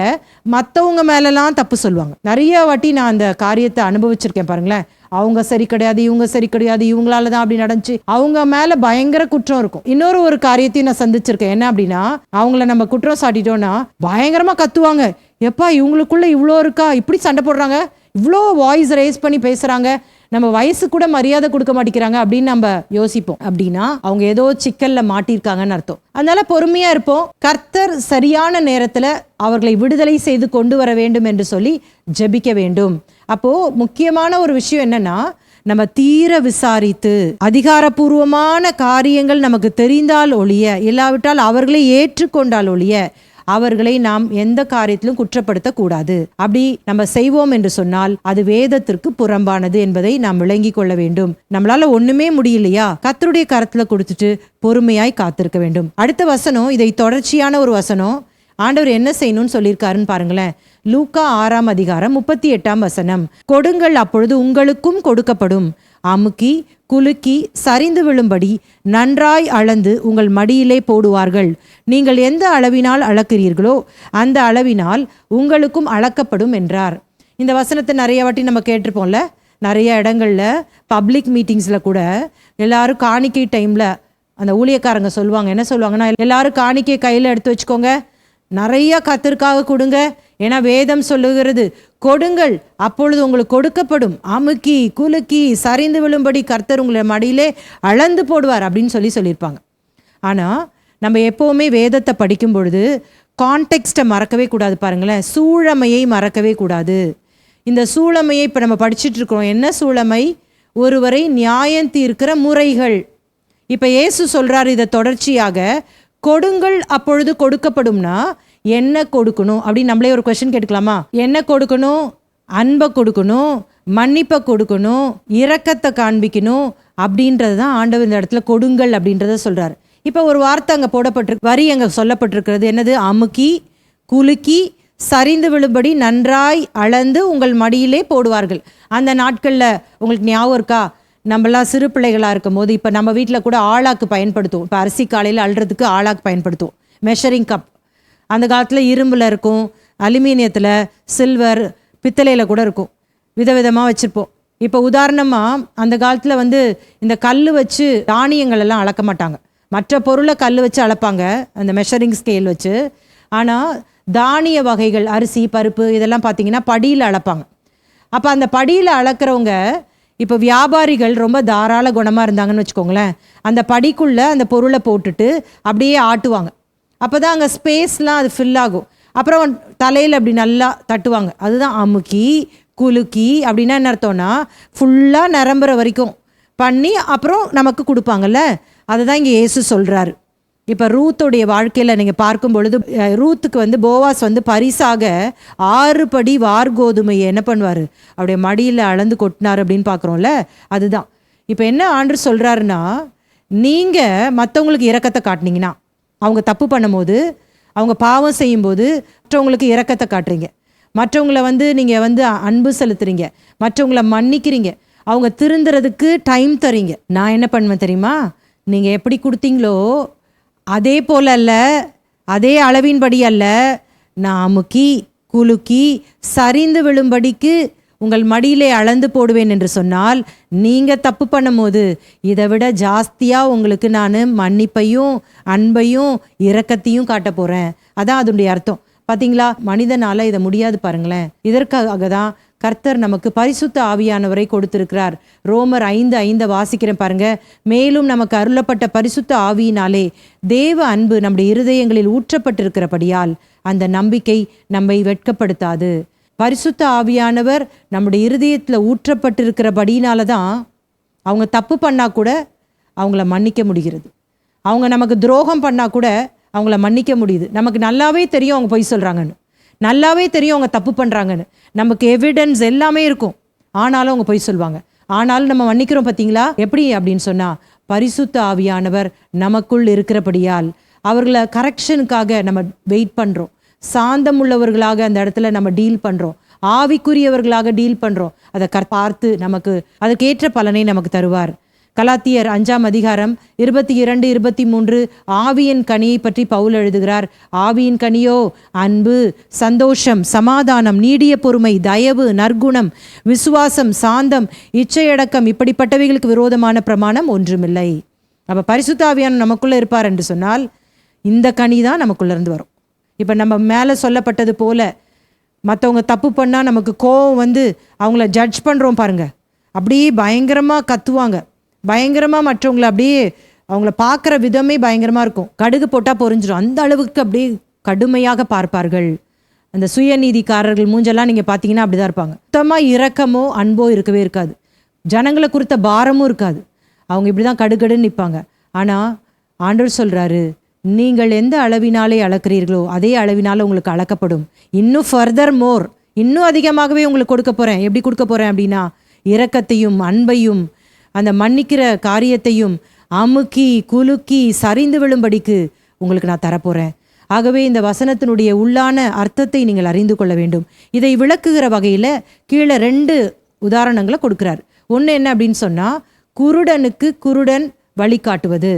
மற்றவங்க மேலெலாம் தப்பு சொல்லுவாங்க. நிறைய வாட்டி நான் அந்த காரியத்தை அனுபவிச்சிருக்கேன் பாருங்களேன். அவங்க சரி கிடையாது, இவங்க சரி கிடையாது, இவங்களால தான் அப்படி நடந்துச்சு, அவங்க மேல பயங்கர குற்றம் இருக்கும். இன்னொரு காரியத்தையும் நான் சந்திச்சிருக்கேன். என்ன அப்படின்னா, அவங்கள நம்ம குற்றம் சாட்டிட்டோம்னா பயங்கரமா கத்துவாங்க. எப்பா இவங்களுக்குள்ள இவ்வளோ இருக்கா, இப்படி சண்டை போடுறாங்க, இவ்வளோ வாய்ஸ் ரேஸ் பண்ணி பேசுறாங்க, நம்ம வயசு கூட மரியாதை கொடுக்க மாட்டேங்கிறாங்க அப்படின்னு நம்ம யோசிப்போம். அப்படின்னா அவங்க ஏதோ சிக்கல்ல மாட்டிருக்காங்கன்னு அர்த்தம். அதனால பொறுமையா இருப்போம். கர்த்தர் சரியான நேரத்துல அவர்களை விடுதலை செய்து கொண்டு வர வேண்டும் என்று சொல்லி ஜெபிக்க வேண்டும். அப்போ முக்கியமான ஒரு விஷயம் என்னன்னா, நம்ம தீர விசாரித்து அதிகாரப்பூர்வமான காரியங்கள் நமக்கு தெரிந்தால் ஒழிய, இல்லாவிட்டால் அவர்களை ஏற்றுக்கொண்டால் ஒழிய அவர்களை நாம் எந்த காரியத்திலும் குற்றப்படுத்தக்கூடாது. அப்படி நம்ம செய்வோம் என்று சொன்னால் அது வேதத்திற்கு புறம்பானது என்பதை நாம் விளங்கிக் கொள்ள வேண்டும். நம்மளால ஒண்ணுமே முடியலையா, கர்த்தருடைய கரத்துல கொடுத்துட்டு பொறுமையாய் காத்திருக்க வேண்டும். அடுத்த வசனம், இதை தொடர்ச்சியான ஒரு வசனம். ஆண்டவர் என்ன செய்யணும்னு சொல்லியிருக்காருன்னு பாருங்களேன். லூக்கா 6ஆம் அதிகாரம் 38ஆம் வசனம். கொடுங்கள், அப்பொழுது உங்களுக்கும் கொடுக்கப்படும், அமுக்கி குலுக்கி சரிந்து விழும்படி நன்றாய் அளந்து உங்கள் மடியிலே போடுவார்கள். நீங்கள் எந்த அளவினால் அளக்கிறீர்களோ அந்த அளவினால் உங்களுக்கும் அளக்கப்படும் என்றார். இந்த வசனத்தை நிறைய வாட்டி நம்ம கேட்டிருப்போம்ல. நிறைய இடங்கள்ல பப்ளிக் மீட்டிங்ஸ்ல கூட எல்லாரும் காணிக்கை டைம்ல அந்த ஊழியக்காரங்க சொல்லுவாங்க, என்ன சொல்லுவாங்கன்னா, எல்லாரும் காணிக்கை கையில எடுத்து வச்சுக்கோங்க, நிறைய கர்த்தருக்காக கொடுங்க, ஏன்னா வேதம் சொல்லுகிறது கொடுங்கள் அப்பொழுது உங்களுக்கு கொடுக்கப்படும், அமுக்கி குலுக்கி சரிந்து விழும்படி கர்த்தர் உங்களை மடியிலே அளந்து போடுவார் அப்படின்னு சொல்லியிருப்பாங்க. ஆனால் நம்ம எப்போவுமே வேதத்தை படிக்கும் பொழுது கான்டெக்ஸ்ட்டை மறக்கவே கூடாது. பாருங்களேன், சூழமையை மறக்கவே கூடாது. இந்த சூழமையை இப்போ நம்ம படிச்சுட்டு இருக்கிறோம். என்ன சூழமை? ஒருவரை நியாயம் தீர்க்கிற முறைகள். இப்போ இயேசு சொல்கிறாரு இதை தொடர்ச்சியாக, கொடுங்கள் அப்பொழுது கொடுக்கப்படும்னா என்ன கொடுக்கணும் அப்படின்னு நம்மளே ஒரு கொஸ்டின் கேட்டுக்கலாமா? என்ன கொடுக்கணும்? அன்பை கொடுக்கணும், மன்னிப்பை கொடுக்கணும், இரக்கத்தை காண்பிக்கணும் அப்படின்றது தான் ஆண்டவர் இந்த இடத்துல கொடுங்கள் அப்படின்றத சொல்கிறாரு. இப்போ ஒரு வார்த்தை அங்கே போடப்பட்டிருக்கு, வரி அங்கே சொல்லப்பட்டிருக்கிறது என்னது? அமுக்கி குலுக்கி சரிந்து விழும்படி நன்றாய் அளந்து உங்கள் மடியிலே போடுவார்கள். அந்த நாட்களில் உங்களுக்கு ஞாபகம் இருக்கா? நம்மளாம் சிறு பிள்ளைகளாக இருக்கும் போது, இப்போ நம்ம வீட்டில் கூட ஆளாக்கு பயன்படுத்துவோம். இப்போ அரிசி காலையில் அள்ளுறதுக்கு ஆளாக்கு பயன்படுத்துவோம். மெஷரிங் கப் அந்த காலத்தில் இரும்பில் இருக்கும், அலுமினியத்தில், சில்வர், பித்தளையில் கூட இருக்கும். விதவிதமாக வச்சுருப்போம். இப்போ உதாரணமாக அந்த காலத்தில் இந்த கல் வச்சு தானியங்கள் எல்லாம் அளக்க மாட்டாங்க. மற்ற பொருளை கல் வச்சு அளப்பாங்க, அந்த மெஷரிங் ஸ்கேல் வச்சு. ஆனால் தானிய வகைகள், அரிசி, பருப்பு இதெல்லாம் பார்த்தீங்கன்னா படியில் அளப்பாங்க. அப்போ அந்த படியில் அளக்கிறவங்க, இப்போ வியாபாரிகள் ரொம்ப தாராள குணமாக இருந்தாங்கன்னு வச்சுக்கோங்களேன், அந்த படிக்குள்ளே அந்த பொருளை போட்டுட்டு அப்படியே ஆட்டுவாங்க. அப்போ தான் அங்கே ஸ்பேஸ்லாம் அது ஃபில் ஆகும். அப்புறம் தலையில் அப்படி நல்லா தட்டுவாங்க. அதுதான் அமுக்கி குலுக்கி. அப்படின்னா என்ன அர்த்தம்னா, ஃபுல்லாக நிரம்புற வரைக்கும் பண்ணி அப்புறம் நமக்கு கொடுப்பாங்கல்ல. அதுதான் இங்கே இயேசு சொல்கிறாரு. இப்போ ரூத்துடைய வாழ்க்கையில் நீங்கள் பார்க்கும் பொழுது, ரூத்துக்கு போவாஸ் பரிசாக 6 படி வார்கோதுமையை என்ன பண்ணுவார், அவருடைய மடியில் அளந்து கொட்டினார் அப்படின்னு பார்க்குறோம்ல. அதுதான் இப்போ என்ன ஆண்டவர் சொல்கிறாருன்னா, நீங்கள் மற்றவங்களுக்கு இரக்கத்தை காட்டினீங்கன்னா, அவங்க தப்பு பண்ணும்போது, அவங்க பாவம் செய்யும்போது மற்றவங்களுக்கு இரக்கத்தை காட்டுறீங்க, மற்றவங்கள நீங்கள் அன்பு செலுத்துறீங்க, மற்றவங்கள மன்னிக்கிறீங்க, அவங்க திருந்துறதுக்கு டைம் தரீங்க. நான் என்ன பண்ணுவேன் தெரியுமா? நீங்கள் எப்படி கொடுத்தீங்களோ அதே போல் அல்ல, அதே அளவின்படி அல்ல, நான் அமுக்கி குலுக்கி சரிந்து விழும்படிக்கு உங்கள் மடியிலே அளந்து போடுவேன் என்று சொன்னால், நீங்கள் தப்பு பண்ணும்போது இதை விட ஜாஸ்தியாக உங்களுக்கு நான் மன்னிப்பையும் அன்பையும் இரக்கத்தையும் காட்ட போகிறேன். அதான் அதனுடைய அர்த்தம். பார்த்தீங்களா? மனிதனால் இதை முடியாது பாருங்களேன். இதற்காக தான் கர்த்தர் நமக்கு பரிசுத்த ஆவியானவரை கொடுத்திருக்கிறார். ரோமர் 5:5 வாசிக்கிறேன் பாருங்க. மேலும் நமக்கு அருளப்பட்ட பரிசுத்த ஆவியினாலே தேவ அன்பு நம்முடைய இருதயங்களில் ஊற்றப்பட்டிருக்கிறபடியால் அந்த நம்பிக்கை நம்மை வெட்கப்படுத்தாது. பரிசுத்த ஆவியானவர் நம்முடைய இருதயத்தில் ஊற்றப்பட்டிருக்கிறபடினால தான் அவங்க தப்பு பண்ணால் கூட அவங்கள மன்னிக்க முடிகிறது. அவங்க நமக்கு துரோகம் பண்ணால் கூட அவங்கள மன்னிக்க முடியுது. நமக்கு நல்லாவே தெரியும் அவங்க பொய் சொல்கிறாங்கன்னு, நல்லாவே தெரியும் அவங்க தப்பு பண்ணுறாங்கன்னு, நமக்கு எவிடன்ஸ் எல்லாமே இருக்கும். ஆனாலும் அவங்க பொய் சொல்லுவாங்க. ஆனாலும் நம்ம மன்னிக்கிறோம். பார்த்தீங்களா எப்படி அப்படின்னு சொன்னால், பரிசுத்த ஆவியானவர் நமக்குள் இருக்கிறபடியால் அவர்களை கரெக்ஷனுக்காக நம்ம வெயிட் பண்ணுறோம். சாந்தம் உள்ளவர்களாக அந்த இடத்துல நம்ம டீல் பண்ணுறோம், ஆவிக்குரியவர்களாக டீல் பண்ணுறோம். அதை பார்த்து நமக்கு அதுக்கேற்ற பலனை நமக்கு தருவார். கலாத்தியர் 5:22-23 ஆவியின் கனியை பற்றி பவுல் எழுதுகிறார். ஆவியின் கனியோ அன்பு, சந்தோஷம், சமாதானம், நீடிய பொறுமை, தயவு, நற்குணம், விசுவாசம், சாந்தம், இச்சையடக்கம், இப்படிப்பட்டவைகளுக்கு விரோதமான பிரமாணம் ஒன்றுமில்லை. அப்போ பரிசுத்த ஆவியானவர் நமக்குள்ளே இருப்பார் என்று சொன்னால் இந்த கனி தான் நமக்குள்ளேருந்து வரும். இப்போ நம்ம மேலே சொல்லப்பட்டது போல மற்றவங்க தப்பு பண்ணால் நமக்கு கோவம் அவங்கள ஜட்ஜ் பண்ணுறோம் பாருங்கள். அப்படியே பயங்கரமாக கத்துவாங்க, பயங்கரமாக மற்றவங்களை அப்படியே அவங்கள பார்க்குற விதமே பயங்கரமாக இருக்கும். கடுகு போட்டால் பொரிஞ்சிடும், அந்த அளவுக்கு அப்படியே கடுமையாக பார்ப்பார்கள். அந்த சுயநீதிக்காரர்கள் மூஞ்செல்லாம் நீங்கள் பார்த்தீங்கன்னா அப்படி தான் இருப்பாங்க. சுத்தமாக இரக்கமோ அன்போ இருக்கவே இருக்காது, ஜனங்களை குறித்த பாரமும் இருக்காது. அவங்க இப்படி தான் கடுகடுன்னு நிற்பாங்க. ஆனால் ஆண்டவர் சொல்கிறாரு, நீங்கள் எந்த அளவினாலே அளக்கிறீர்களோ அதே அளவினால உங்களுக்கு அளக்கப்படும். இன்னும் ஃபர்தர் மோர், இன்னும் அதிகமாகவே உங்களுக்கு கொடுக்க போகிறேன். எப்படி கொடுக்க போகிறேன் அப்படின்னா, இரக்கத்தையும் அன்பையும் அந்த மன்னிக்கிற காரியத்தையும் அமுக்கி குலுக்கி சரிந்து விழும்படிக்கு உங்களுக்கு நான் தரப்போகிறேன். ஆகவே இந்த வசனத்தினுடைய உள்ளான அர்த்தத்தை நீங்கள் அறிந்து கொள்ள வேண்டும். இதை விளக்குகிற வகையில் கீழே 2 உதாரணங்களை கொடுக்குறார். ஒன்று என்ன அப்படின்னு சொன்னால், குருடனுக்கு குருடன் வழிகாட்டுவது,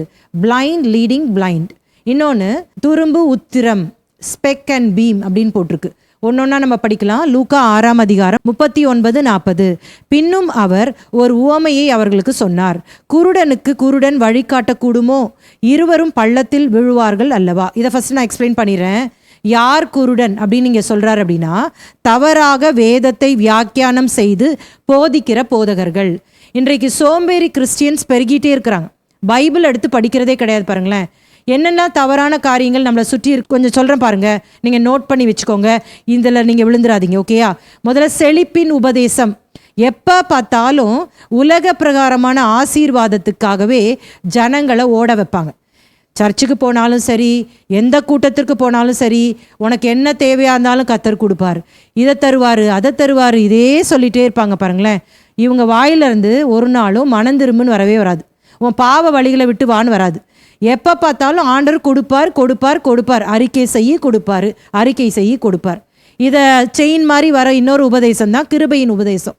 பிளைண்ட் லீடிங் பிளைண்ட். இன்னொன்று துரும்பு உத்திரம், ஸ்பெக் அண்ட் பீம் அப்படின்னு போட்டிருக்கு. ஒன்னொன்னா நம்ம படிக்கலாம். லூக்கா 6:39-40. பின்னும் அவர் ஒரு உவமையை அவர்களுக்கு சொன்னார். குருடனுக்கு குருடன் வழிகாட்டக்கூடுமோ? இருவரும் பள்ளத்தில் விழுவார்கள் அல்லவா? இதை ஃபர்ஸ்ட் நான் எக்ஸ்பிளைன் பண்ணிடுறேன். யார் குருடன் அப்படின்னு நீங்கள் சொல்கிறார் அப்படின்னா, தவறாக வேதத்தை வியாக்கியானம் செய்து போதிக்கிற போதகர்கள். இன்றைக்கு சோம்பேறி கிறிஸ்டியன்ஸ் பெருகிட்டே இருக்கிறாங்க. பைபிள் எடுத்து படிக்கிறதே கிடையாது பாருங்களேன். என்னென்ன தவறான காரியங்கள் நம்மளை சுற்றி கொஞ்சம் சொல்கிறேன் பாருங்கள், நீங்கள் நோட் பண்ணி வச்சுக்கோங்க, இதில் நீங்கள் விழுந்துடாதீங்க. ஓகேயா? முதல்ல செழிப்பின் உபதேசம். எப்போ பார்த்தாலும் உலக பிரகாரமான ஆசீர்வாதத்துக்காகவே ஜனங்களை ஓட வைப்பாங்க. சர்ச்சுக்கு போனாலும் சரி, எந்த கூட்டத்திற்கு போனாலும் சரி, உனக்கு என்ன தேவையாக இருந்தாலும் கர்த்தர் கொடுப்பார், இதை தருவார், அதை தருவார், இதே சொல்லிகிட்டே இருப்பாங்க. பாருங்களேன், இவங்க வாயிலிருந்து ஒரு நாளும் மனம் திரும்புன்னு வரவே வராது. உன் பாவ வழிகளை விட்டு வான்னு வராது. எப்போ பார்த்தாலும் ஆண்டவர் கொடுப்பார் கொடுப்பார் கொடுப்பார், அறிக்கை செய்ய கொடுப்பார், அறிக்கை செய்ய கொடுப்பார். இதை செயின் மாதிரி வர இன்னொரு உபதேசம் தான் கிருபையின் உபதேசம்.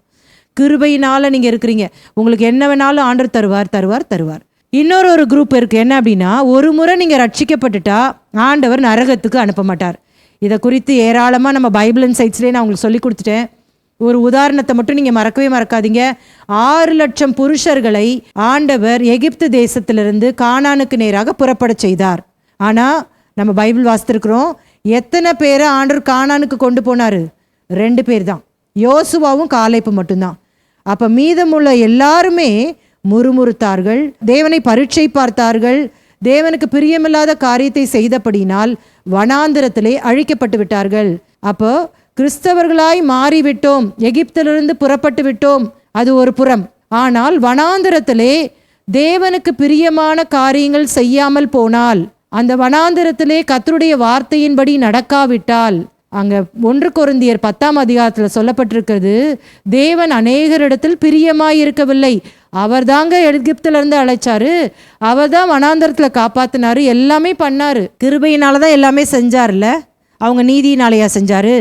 கிருபையினால் நீங்கள் இருக்கிறீங்க, உங்களுக்கு என்ன வேணாலும் ஆண்டவர் தருவார் தருவார் தருவார். இன்னொரு குரூப் இருக்குது. என்ன அப்படின்னா, ஒரு முறை நீங்கள் ரட்சிக்கப்பட்டுட்டா ஆண்டவர் நரகத்துக்கு அனுப்ப மாட்டார். இதை குறித்து ஏராளமாக நம்ம பைபிள் இன்சைட்ஸ்லேயே நான் உங்களுக்கு சொல்லி கொடுத்துட்டேன். ஒரு உதாரணத்தை மட்டும் நீங்கள் மறக்கவே மறக்காதீங்க. 6 லட்சம் புருஷர்களை ஆண்டவர் எகிப்து தேசத்திலிருந்து கானானுக்கு நேராக புறப்பட செய்தார். ஆனால் நம்ம பைபிள் வாசித்திருக்கிறோம், எத்தனை பேரை ஆண்டவர் கானானுக்கு கொண்டு போனார்? 2 பேர் தான், யோசுவாவும் காலேப்பு மட்டும்தான். அப்போ மீதமுள்ள எல்லாருமே முறுமுறுத்தார்கள், தேவனை பரீட்சை பார்த்தார்கள், தேவனுக்கு பிரியமில்லாத காரியத்தை செய்தபடினால் வனாந்திரத்திலே அழிக்கப்பட்டு விட்டார்கள். அப்போ கிறிஸ்தவர்களாய் மாறிவிட்டோம், எகிப்திலிருந்து புறப்பட்டு விட்டோம், அது ஒரு புறம். ஆனால் வனாந்திரத்திலே தேவனுக்கு பிரியமான காரியங்கள் செய்யாமல் போனால், அந்த வனாந்திரத்திலே கர்த்தருடைய வார்த்தையின்படி நடக்காவிட்டால், அங்கே 1 கொரிந்தியர் 10ஆம் அதிகாரத்தில் சொல்லப்பட்டிருக்கிறது, தேவன் அநேகரிடத்தில் பிரியமாய் இருக்கவில்லை. அவர் தாங்க எகிப்திலிருந்து அழைச்சாரு, அவர் தான் வனாந்தரத்தில் காப்பாற்றினாரு, எல்லாமே பண்ணாரு. கிருபையினால தான் எல்லாமே செஞ்சார்ல, அவங்க நீதியினாலையா செஞ்சாரு?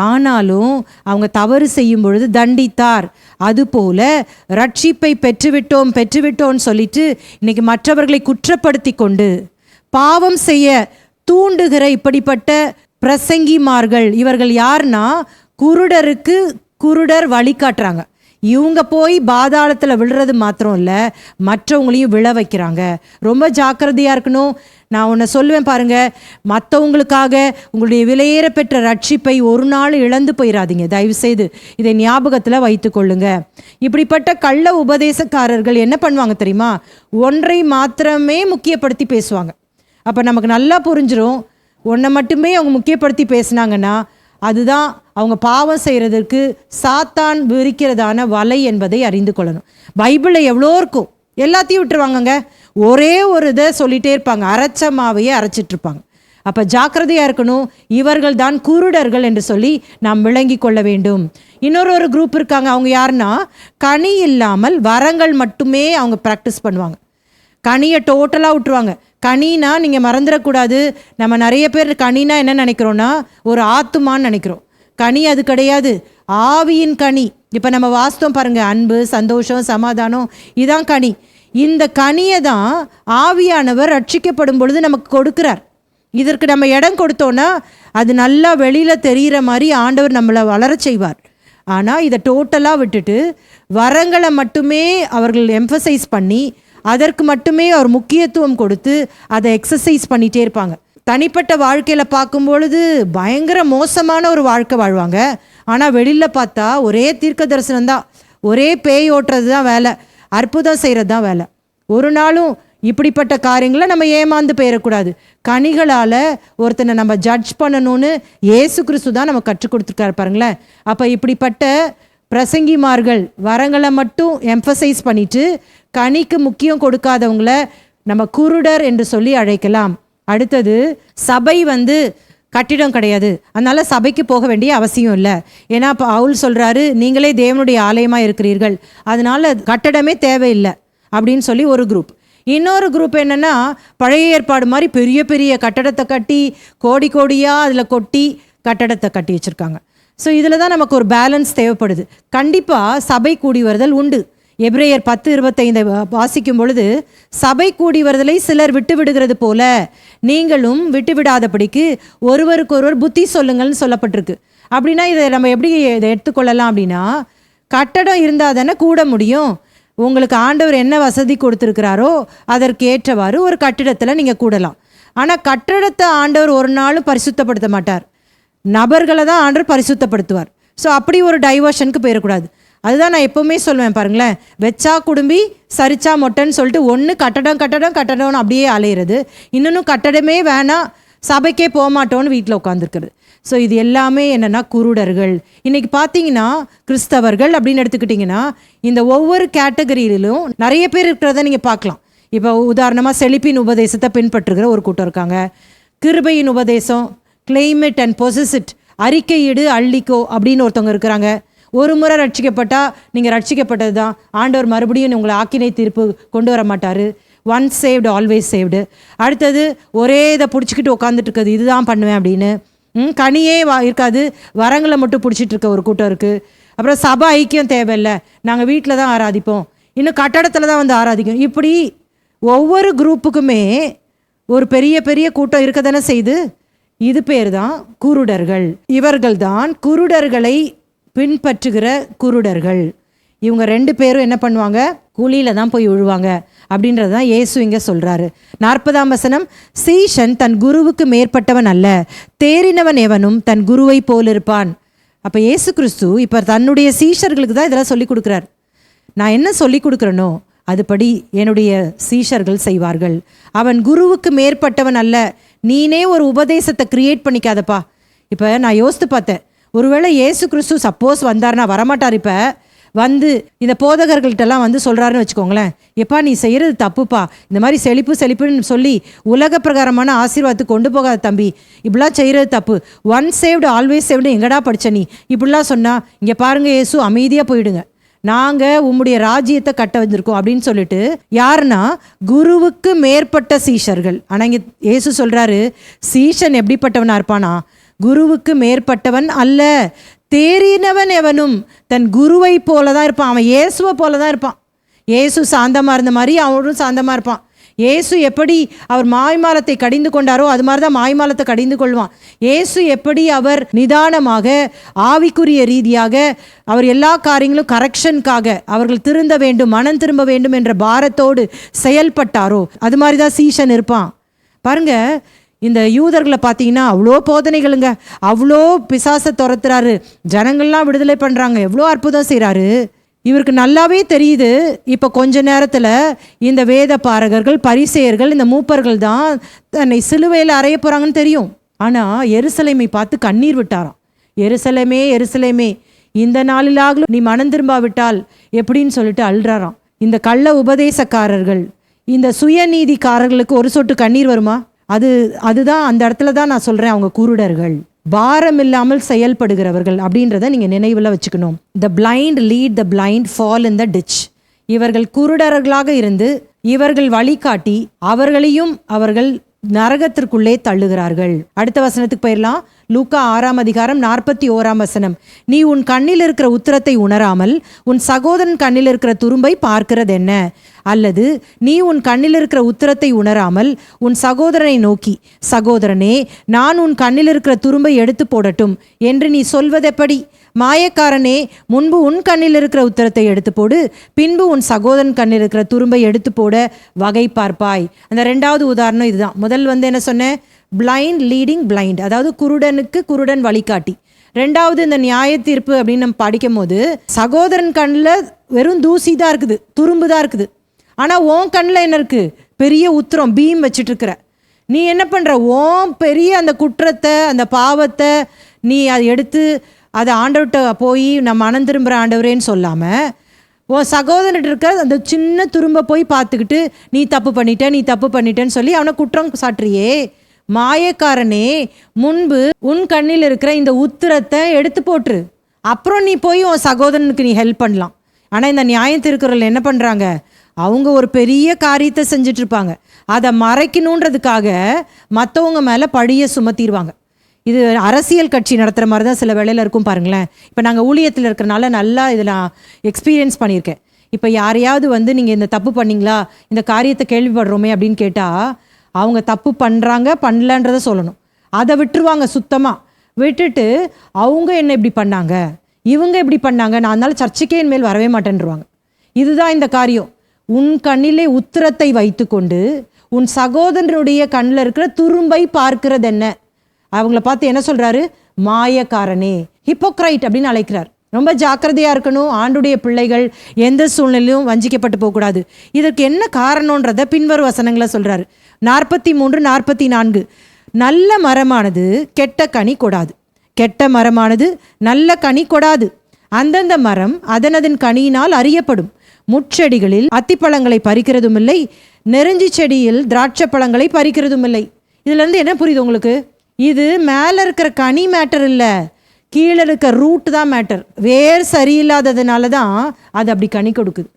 ஆனாலும் அவங்க தவறு செய்யும் பொழுது தண்டித்தார். அதுபோல ரட்சிப்பை பெற்றுவிட்டோம்னு சொல்லிட்டு இன்னைக்கு மற்றவர்களை குற்றப்படுத்தி கொண்டு பாவம் செய்ய தூண்டுகிற இப்படிப்பட்ட பிரசங்கிமார்கள், இவர்கள் யாருன்னா குருடருக்கு குருடர் வழி காட்டுறாங்க. இவங்க போய் பாதாளத்தில் விழுறது மாத்திரம் இல்லை, மற்றவங்களையும் விழ வைக்கிறாங்க. ரொம்ப ஜாக்கிரதையாக இருக்கணும். நான் உன்னை சொல்லுவேன் பாருங்க, மற்றவங்களுக்காக உங்களுடைய விலையேற பெற்ற ரட்சிப்பை ஒரு நாள் இழந்து போயிடாதீங்க. தயவுசெய்து இதை ஞாபகத்தில் வைத்து கொள்ளுங்க. இப்படிப்பட்ட கள்ள உபதேசக்காரர்கள் என்ன பண்ணுவாங்க தெரியுமா? ஒன்றை மாத்திரமே முக்கியப்படுத்தி பேசுவாங்க. அப்போ நமக்கு நல்லா புரிஞ்சிடும், ஒன்றை மட்டுமே அவங்க முக்கியப்படுத்தி பேசினாங்கன்னா அதுதான் அவங்க பாவம் செய்கிறதுக்கு சாத்தான் விரிக்கிறதான வலை என்பதை அறிந்து கொள்ளணும். பைபிளில் எவ்வளோ இருக்கும், எல்லாத்தையும் விட்டுருவாங்கங்க. ஒரே ஒரு இதை சொல்லிகிட்டே இருப்பாங்க, அரைச்ச மாவையே அரைச்சிட்ருப்பாங்க. அப்போ ஜாக்கிரதையாக இருக்கணும். இவர்கள் தான் குருடர்கள் என்று சொல்லி நாம் விளங்கி கொள்ள வேண்டும். இன்னொரு குரூப் இருக்காங்க. அவங்க யாருன்னா, கனி இல்லாமல் வரங்கள் மட்டுமே அவங்க ப்ராக்டிஸ் பண்ணுவாங்க. கனியை டோட்டலாக விட்டுருவாங்க. கனினா நீங்கள் மறந்துடக்கூடாது, நம்ம நிறைய பேர் கனினா என்ன நினைக்கிறோன்னா ஒரு ஆத்துமான்னு நினைக்கிறோம். கனி அது கிடையாது, ஆவியின் கனி. இப்போ நம்ம வாஸ்தவம் பாருங்கள், அன்பு, சந்தோஷம், சமாதானம், இதான் கனி. இந்த கனியை தான் ஆவியானவர் ரட்சிக்கப்படும் பொழுது நமக்கு கொடுக்குறார். இதற்கு நம்ம இடம் கொடுத்தோன்னா அது நல்லா வெளியில் தெரிகிற மாதிரி ஆண்டவர் நம்மளை வளர செய்வார். ஆனால் இதை டோட்டலாக விட்டுட்டு வரங்களை மட்டுமே அவர்கள் எம்பசைஸ் பண்ணி அதற்கு மட்டுமே அவர் முக்கியத்துவம் கொடுத்து அதை எக்ஸசைஸ் பண்ணிகிட்டே இருப்பாங்க. தனிப்பட்ட வாழ்க்கையில் பார்க்கும் பொழுது பயங்கர மோசமான ஒரு வாழ்க்கை வாழ்வாங்க. ஆனால் வெளியில் பார்த்தா ஒரே தீர்க்க தரிசனம் தான், ஒரே பேய் ஓட்டுறது தான் வேலை, அற்புதம் செய்கிறது தான் வேலை. ஒரு நாளும் இப்படிப்பட்ட காரியங்களை நம்ம ஏமாந்து போயிடக்கூடாது. கனிகளால் ஒருத்தனை நம்ம ஜட்ஜ் பண்ணணும்னு இயேசு கிறிஸ்து தான் நம்ம கற்றுக் கொடுத்துருக்காரு பாருங்களேன். அப்போ இப்படிப்பட்ட பிரசங்கிமார்கள் வரங்களை மட்டும் எம்பசைஸ் பண்ணிட்டு கனிக்கு முக்கியம் கொடுக்காதவங்கள நம்ம குருடர் என்று சொல்லி அழைக்கலாம். அடுத்தது, சபை கட்டிடம் கிடையாது, அதனால் சபைக்கு போக வேண்டிய அவசியம் இல்லை. ஏன்னா இப்போ பவுல் சொல்கிறாரு, நீங்களே தேவனுடைய ஆலயமாக இருக்கிறீர்கள், அதனால் கட்டடமே தேவையில்லை அப்படின்னு சொல்லி ஒரு குரூப். இன்னொரு குரூப் என்னென்னா, பழைய ஏற்பாடு மாதிரி பெரிய பெரிய கட்டடத்தை கட்டி கோடி கோடியாக அதில் கொட்டி கட்டடத்தை கட்டி வச்சுருக்காங்க. ஸோ இதில் தான் நமக்கு ஒரு பேலன்ஸ் தேவைப்படுது. கண்டிப்பாக சபை கூடி வருதல் உண்டு. எபிரேயர் 10:25 வாசிக்கும் பொழுது, சபை கூடி வருதலை சிலர் விட்டு விடுகிறது போல நீங்களும் விட்டு விடாதபடிக்கு ஒருவருக்கொருவர் புத்தி சொல்லுங்கள்னு சொல்லப்பட்டிருக்கு. அப்படின்னா இதை நம்ம எப்படி இதை எடுத்துக்கொள்ளலாம் அப்படின்னா, கட்டடம் இருந்தால் தானே கூட முடியும். உங்களுக்கு ஆண்டவர் என்ன வசதி கொடுத்துருக்கிறாரோ அதற்கு ஏற்றவாறு ஒரு கட்டிடத்தில் நீங்கள் கூடலாம். ஆனால் கட்டடத்தை ஆண்டவர் ஒரு நாளும் பரிசுத்தப்படுத்த மாட்டார், நபர்களை தான் ஆண்டவர் பரிசுத்தப்படுத்துவார். ஸோ அப்படி ஒரு டைவர்ஷனுக்கு போயிடக்கூடாது. அதுதான் நான் எப்போவுமே சொல்லுவேன் பாருங்களேன், வெச்சா குடும்பி சரிச்சா மொட்டைன்னு சொல்லிட்டு ஒன்று கட்டடம்னு அப்படியே அலையிறது, இன்னொன்று கட்டடமே வேணாம் சபைக்கே போக மாட்டோன்னு வீட்டில் உட்காந்துருக்குறது. ஸோ இது எல்லாமே என்னென்னா குருடர்கள். இன்றைக்கி பார்த்தீங்கன்னா கிறிஸ்தவர்கள் அப்படின்னு எடுத்துக்கிட்டிங்கன்னா இந்த ஒவ்வொரு கேட்டகரியிலும் நிறைய பேர் இருக்கிறத நீங்கள் பார்க்கலாம். இப்போ உதாரணமாக செழிப்பின் உபதேசத்தை பின்பற்றுகிற ஒரு கூட்டம் இருக்காங்க. கிருபையின் உபதேசம், கிளைமேட் அண்ட் பொசிசிட், அறிக்கையிடு அள்ளிக்கோ அப்படின்னு ஒருத்தவங்க இருக்கிறாங்க. ஒரு முறை ரட்சிக்கப்பட்டால் நீங்கள் ரட்சிக்கப்பட்டது தான், ஆண்டவர் மறுபடியும் உங்களை ஆக்கினை தீர்ப்பு கொண்டு வர மாட்டார். Once saved always saved. அடுத்தது ஒரே இதை பிடிச்சிக்கிட்டு உட்காந்துட்டு இருக்கிறது, இதுதான் பண்ணுவேன் அப்படின்னு. கனியே இருக்காது, வரங்களை மட்டும் பிடிச்சிட்டு இருக்க ஒரு கூட்டம் இருக்குது. அப்புறம் சபை ஐக்கியம் தேவையில்லை, நாங்கள் வீட்டில் தான் ஆராதிப்போம், இன்னும் கட்டடத்தில் தான் வந்து ஆராதிக்கும். இப்படி ஒவ்வொரு குரூப்புக்குமே ஒரு பெரிய பெரிய கூட்டம் இருக்க தானே செய்து. இது பேர் தான் குருடர்கள். இவர்கள் தான் குருடர்களை பின்பற்றுகிற குருடர்கள். இவங்க 2 பேரும் என்ன பண்ணுவாங்க, குழியில தான் போய் விழுவாங்க அப்படின்றது தான் இயேசு இங்கே சொல்கிறாரு. 40ஆம் வசனம், சீஷன் தன் குருவுக்கு மேற்பட்டவன் அல்ல, தேறினவன் எவனும் தன் குருவை போல் இருப்பான். அப்போ இயேசு கிறிஸ்து இப்போ தன்னுடைய சீஷர்களுக்கு தான் இதெல்லாம் சொல்லி கொடுக்குறார். நான் என்ன சொல்லி கொடுக்குறேனோ அதுபடி என்னுடைய சீஷர்கள் செய்வார்கள். அவன் குருவுக்கு மேற்பட்டவன் அல்ல. நீனே ஒரு உபதேசத்தை கிரியேட் பண்ணிக்காதப்பா. இப்போ நான் யோசித்து பார்த்தேன், ஒருவேளை இயேசு கிறிஸ்து சப்போஸ் வந்தார்னா, வரமாட்டார், இப்போ வந்து இந்த போதகர்கள்ட்டெல்லாம் வந்து சொல்கிறாருன்னு வச்சுக்கோங்களேன், எப்பா நீ செய்கிறது தப்புப்பா, இந்த மாதிரி செழிப்புன்னு சொல்லி உலக பிரகாரமான ஆசீர்வாதத்துக்கு கொண்டு போகாத தம்பி, இப்படிலாம் செய்கிறது தப்பு, ஒன்ஸ் சேவ்டு ஆல்வேஸ் சேவ்டு எங்கடா படித்த நீ, இப்படிலாம் சொன்னால் இங்கே பாருங்கள் இயேசு அமைதியாக போயிடுங்க, நாங்கள் உம்முடைய ராஜ்யத்தை கட்ட வந்திருக்கோம் அப்படின்னு சொல்லிட்டு. யாருன்னா குருவுக்கு மேற்பட்ட சீஷர்கள். ஆனால் இங்கே இயேசு சொல்கிறாரு, சீஷன் எப்படிப்பட்டவனா இருப்பானா, குருவுக்கு மேற்பட்டவன் அல்ல, தேறினவன் எவனும் தன் குருவை போல தான் இருப்பான். அவன் இயேசுவை போல தான் இருப்பான். இயேசு சாந்தமாக இருந்த மாதிரி அவனும் சாந்தமாக இருப்பான். இயேசு எப்படி அவர் மாய்மாலத்தை கடிந்து கொண்டாரோ அது மாதிரி தான் மாய்மாலத்தை கடிந்து கொள்வான். இயேசு எப்படி அவர் நிதானமாக ஆவிக்குரிய ரீதியாக அவர் எல்லா காரியங்களும் கரெக்ஷனுக்காக அவர்கள் திருந்த வேண்டும், மனம் திரும்ப வேண்டும் என்ற பாரத்தோடு செயல்பட்டாரோ அது மாதிரி தான் சீஷன் இருப்பான். பாருங்க, இந்த யூதர்களை பார்த்தீங்கன்னா அவ்வளோ போதனைகளுங்க, அவ்வளோ பிசாசை துரத்துறாரு, ஜனங்கள்லாம் விடுதலை பண்ணுறாங்க, எவ்வளோ அற்புதம் செய்கிறாரு. இவருக்கு நல்லாவே தெரியுது, இப்போ கொஞ்ச நேரத்தில் இந்த வேத பாரகர்கள், பரிசேயர்கள், இந்த மூப்பர்கள் தான் தன்னை சிலுவையில் அறைய போகிறாங்கன்னு தெரியும். ஆனால் எருசலேமை பார்த்து கண்ணீர் விட்டாராம். எருசலேமே எருசலேமே, இந்த நாளிலாக நீ மனம் திரும்பாவிட்டால் எப்படின்னு சொல்லிட்டு அழுறாராம். இந்த கள்ள உபதேசக்காரர்கள், இந்த சுயநீதிக்காரர்களுக்கு ஒரு சொட்டு கண்ணீர் வருமா? அதுதான் அந்த இடத்துல தான் நான் சொல்கிறேன், அவங்க குருடர்கள், பாரம் இல்லாமல் செயல்படுகிறவர்கள் அப்படின்றத நீங்கள் நினைவில் வச்சுக்கணும். த blind lead the blind fall in the ditch. இவர்கள் குருடர்களாக இருந்து இவர்கள் வழிகாட்டி அவர்களையும் அவர்கள் நரகத்திற்குள்ளே தள்ளுகிறார்கள். அடுத்த வசனத்துக்கு போயிடலாம். லூக்கா 6ஆம் அதிகாரம் 41ஆம் வசனம். நீ உன் கண்ணில் இருக்கிற உத்திரத்தை உணராமல் உன் சகோதரன் கண்ணில் இருக்கிற துரும்பை பார்க்கிறது என்ன? அல்லது நீ உன் கண்ணில் இருக்கிற உத்திரத்தை உணராமல் உன் சகோதரனை நோக்கி, சகோதரனே நான் உன் கண்ணில் இருக்கிற துரும்பை எடுத்து போடட்டும் என்று நீ சொல்வதெப்படி? மாயக்காரனே, முன்பு உன் கண்ணில் இருக்கிற உத்திரத்தை எடுத்து போடு, பின்பு உன் சகோதரன் கண்ணில் இருக்கிற துரும்பை எடுத்து போட வகை பார்ப்பாய். அந்த 2வது உதாரணம் இதுதான். முதல் என்ன சொன்னேன், பிளைண்ட் லீடிங் பிளைண்ட், அதாவது குருடனுக்கு குருடன் வழிகாட்டி. 2வது இந்த நியாய தீர்ப்பு அப்படின்னு நம்ம படிக்கும் போது, சகோதரன் கண்ணில் வெறும் தூசி தான் இருக்குது, துரும்பு தான் இருக்குது, ஆனால் உன் கண்ணில் என்ன இருக்குது, பெரிய உத்திரம் பீம் வச்சுட்டு இருக்கிற. நீ என்ன பண்ணுற, உன் பெரிய அந்த குற்றத்தை அந்த பாவத்தை நீ அதை எடுத்து அதை ஆண்டவர்கிட்ட போய் நான் மனம் திரும்புகிற ஆண்டவரேன்னு சொல்லாமல் உன் சகோதரன் இருக்க அந்த சின்ன துரும்ப போய் பார்த்துக்கிட்டு நீ தப்பு பண்ணிட்டேன்னு சொல்லி அவனை குற்றம் சாட்டுறியே. மாயக்காரனே, முன்பு உன் கண்ணில் இருக்கிற இந்த உத்திரத்தை எடுத்து போட்டுரு, அப்புறம் நீ போய் உன் சகோதரனுக்கு நீ ஹெல்ப் பண்ணலாம். ஆனால் இந்த நியாயம் திருக்குறள் என்ன பண்ணுறாங்க, அவங்க ஒரு பெரிய காரியத்தை செஞ்சிட்ருப்பாங்க, அதை மறைக்கணுன்றதுக்காக மற்றவங்க மேலே பழியை சுமத்திடுவாங்க. இது அரசியல் கட்சி நடத்துகிற மாதிரி தான் சில வேளையில் இருக்கும் பாருங்களேன். இப்போ நாங்கள் ஊழியத்தில் இருக்கிறனால நல்லா இதில் எக்ஸ்பீரியன்ஸ் பண்ணியிருக்கேன். இப்போ யாரையாவது நீங்கள் இந்த தப்பு பண்ணிங்களா, இந்த காரியத்தை கேள்விப்படுறோமே அப்படின்னு கேட்டால் அவங்க தப்பு பண்ணுறாங்க பண்ணலன்றதை சொல்லணும். அதை விட்டுருவாங்க, சுத்தமாக விட்டுட்டு அவங்க என்ன இப்படி பண்ணாங்க, இவங்க இப்படி பண்ணாங்க, நான் அதனால சர்ச்சைக்கே இனிமேல் வரவே மாட்டேன்ருவாங்க. இதுதான் இந்த காரியம். உன் கண்ணிலே உத்திரத்தை வைத்து கொண்டு உன் சகோதரனுடைய கண்ணில் இருக்கிற துரும்பை பார்க்கிறது என்ன? அவங்கள பார்த்து என்ன சொல்கிறாரு, மாயக்காரனே, ஹிப்போக்ரைட் அப்படின்னு அழைக்கிறார். ரொம்ப ஜாக்கிரதையாக இருக்கணும். ஆண்டுடைய பிள்ளைகள் எந்த சூழ்நிலையும் வஞ்சிக்கப்பட்டு போகக்கூடாது. இதற்கு என்ன காரணன்றதை பின்வரும் வசனங்களை சொல்கிறாரு. 43, 44. நல்ல மரமானது கெட்ட கனி கொடாது, கெட்ட மரமானது நல்ல கனி கொடாது. அந்தந்த மரம் அதனதன் கனியினால் அறியப்படும். முட்செடிகளில் அத்திப்பழங்களை பறிக்கிறதும் இல்லை, நெருஞ்சி செடியில் திராட்சை பழங்களை பறிக்கிறதும் இல்லை. இதுலேருந்து என்ன புரியுது உங்களுக்கு? இது மேலே இருக்கிற கனி மேட்டர் இல்லை, கீழே இருக்க ரூட் தான் மேட்டர். வேர் சரியில்லாததுனால தான் அது அப்படி கனி கொடுக்குது.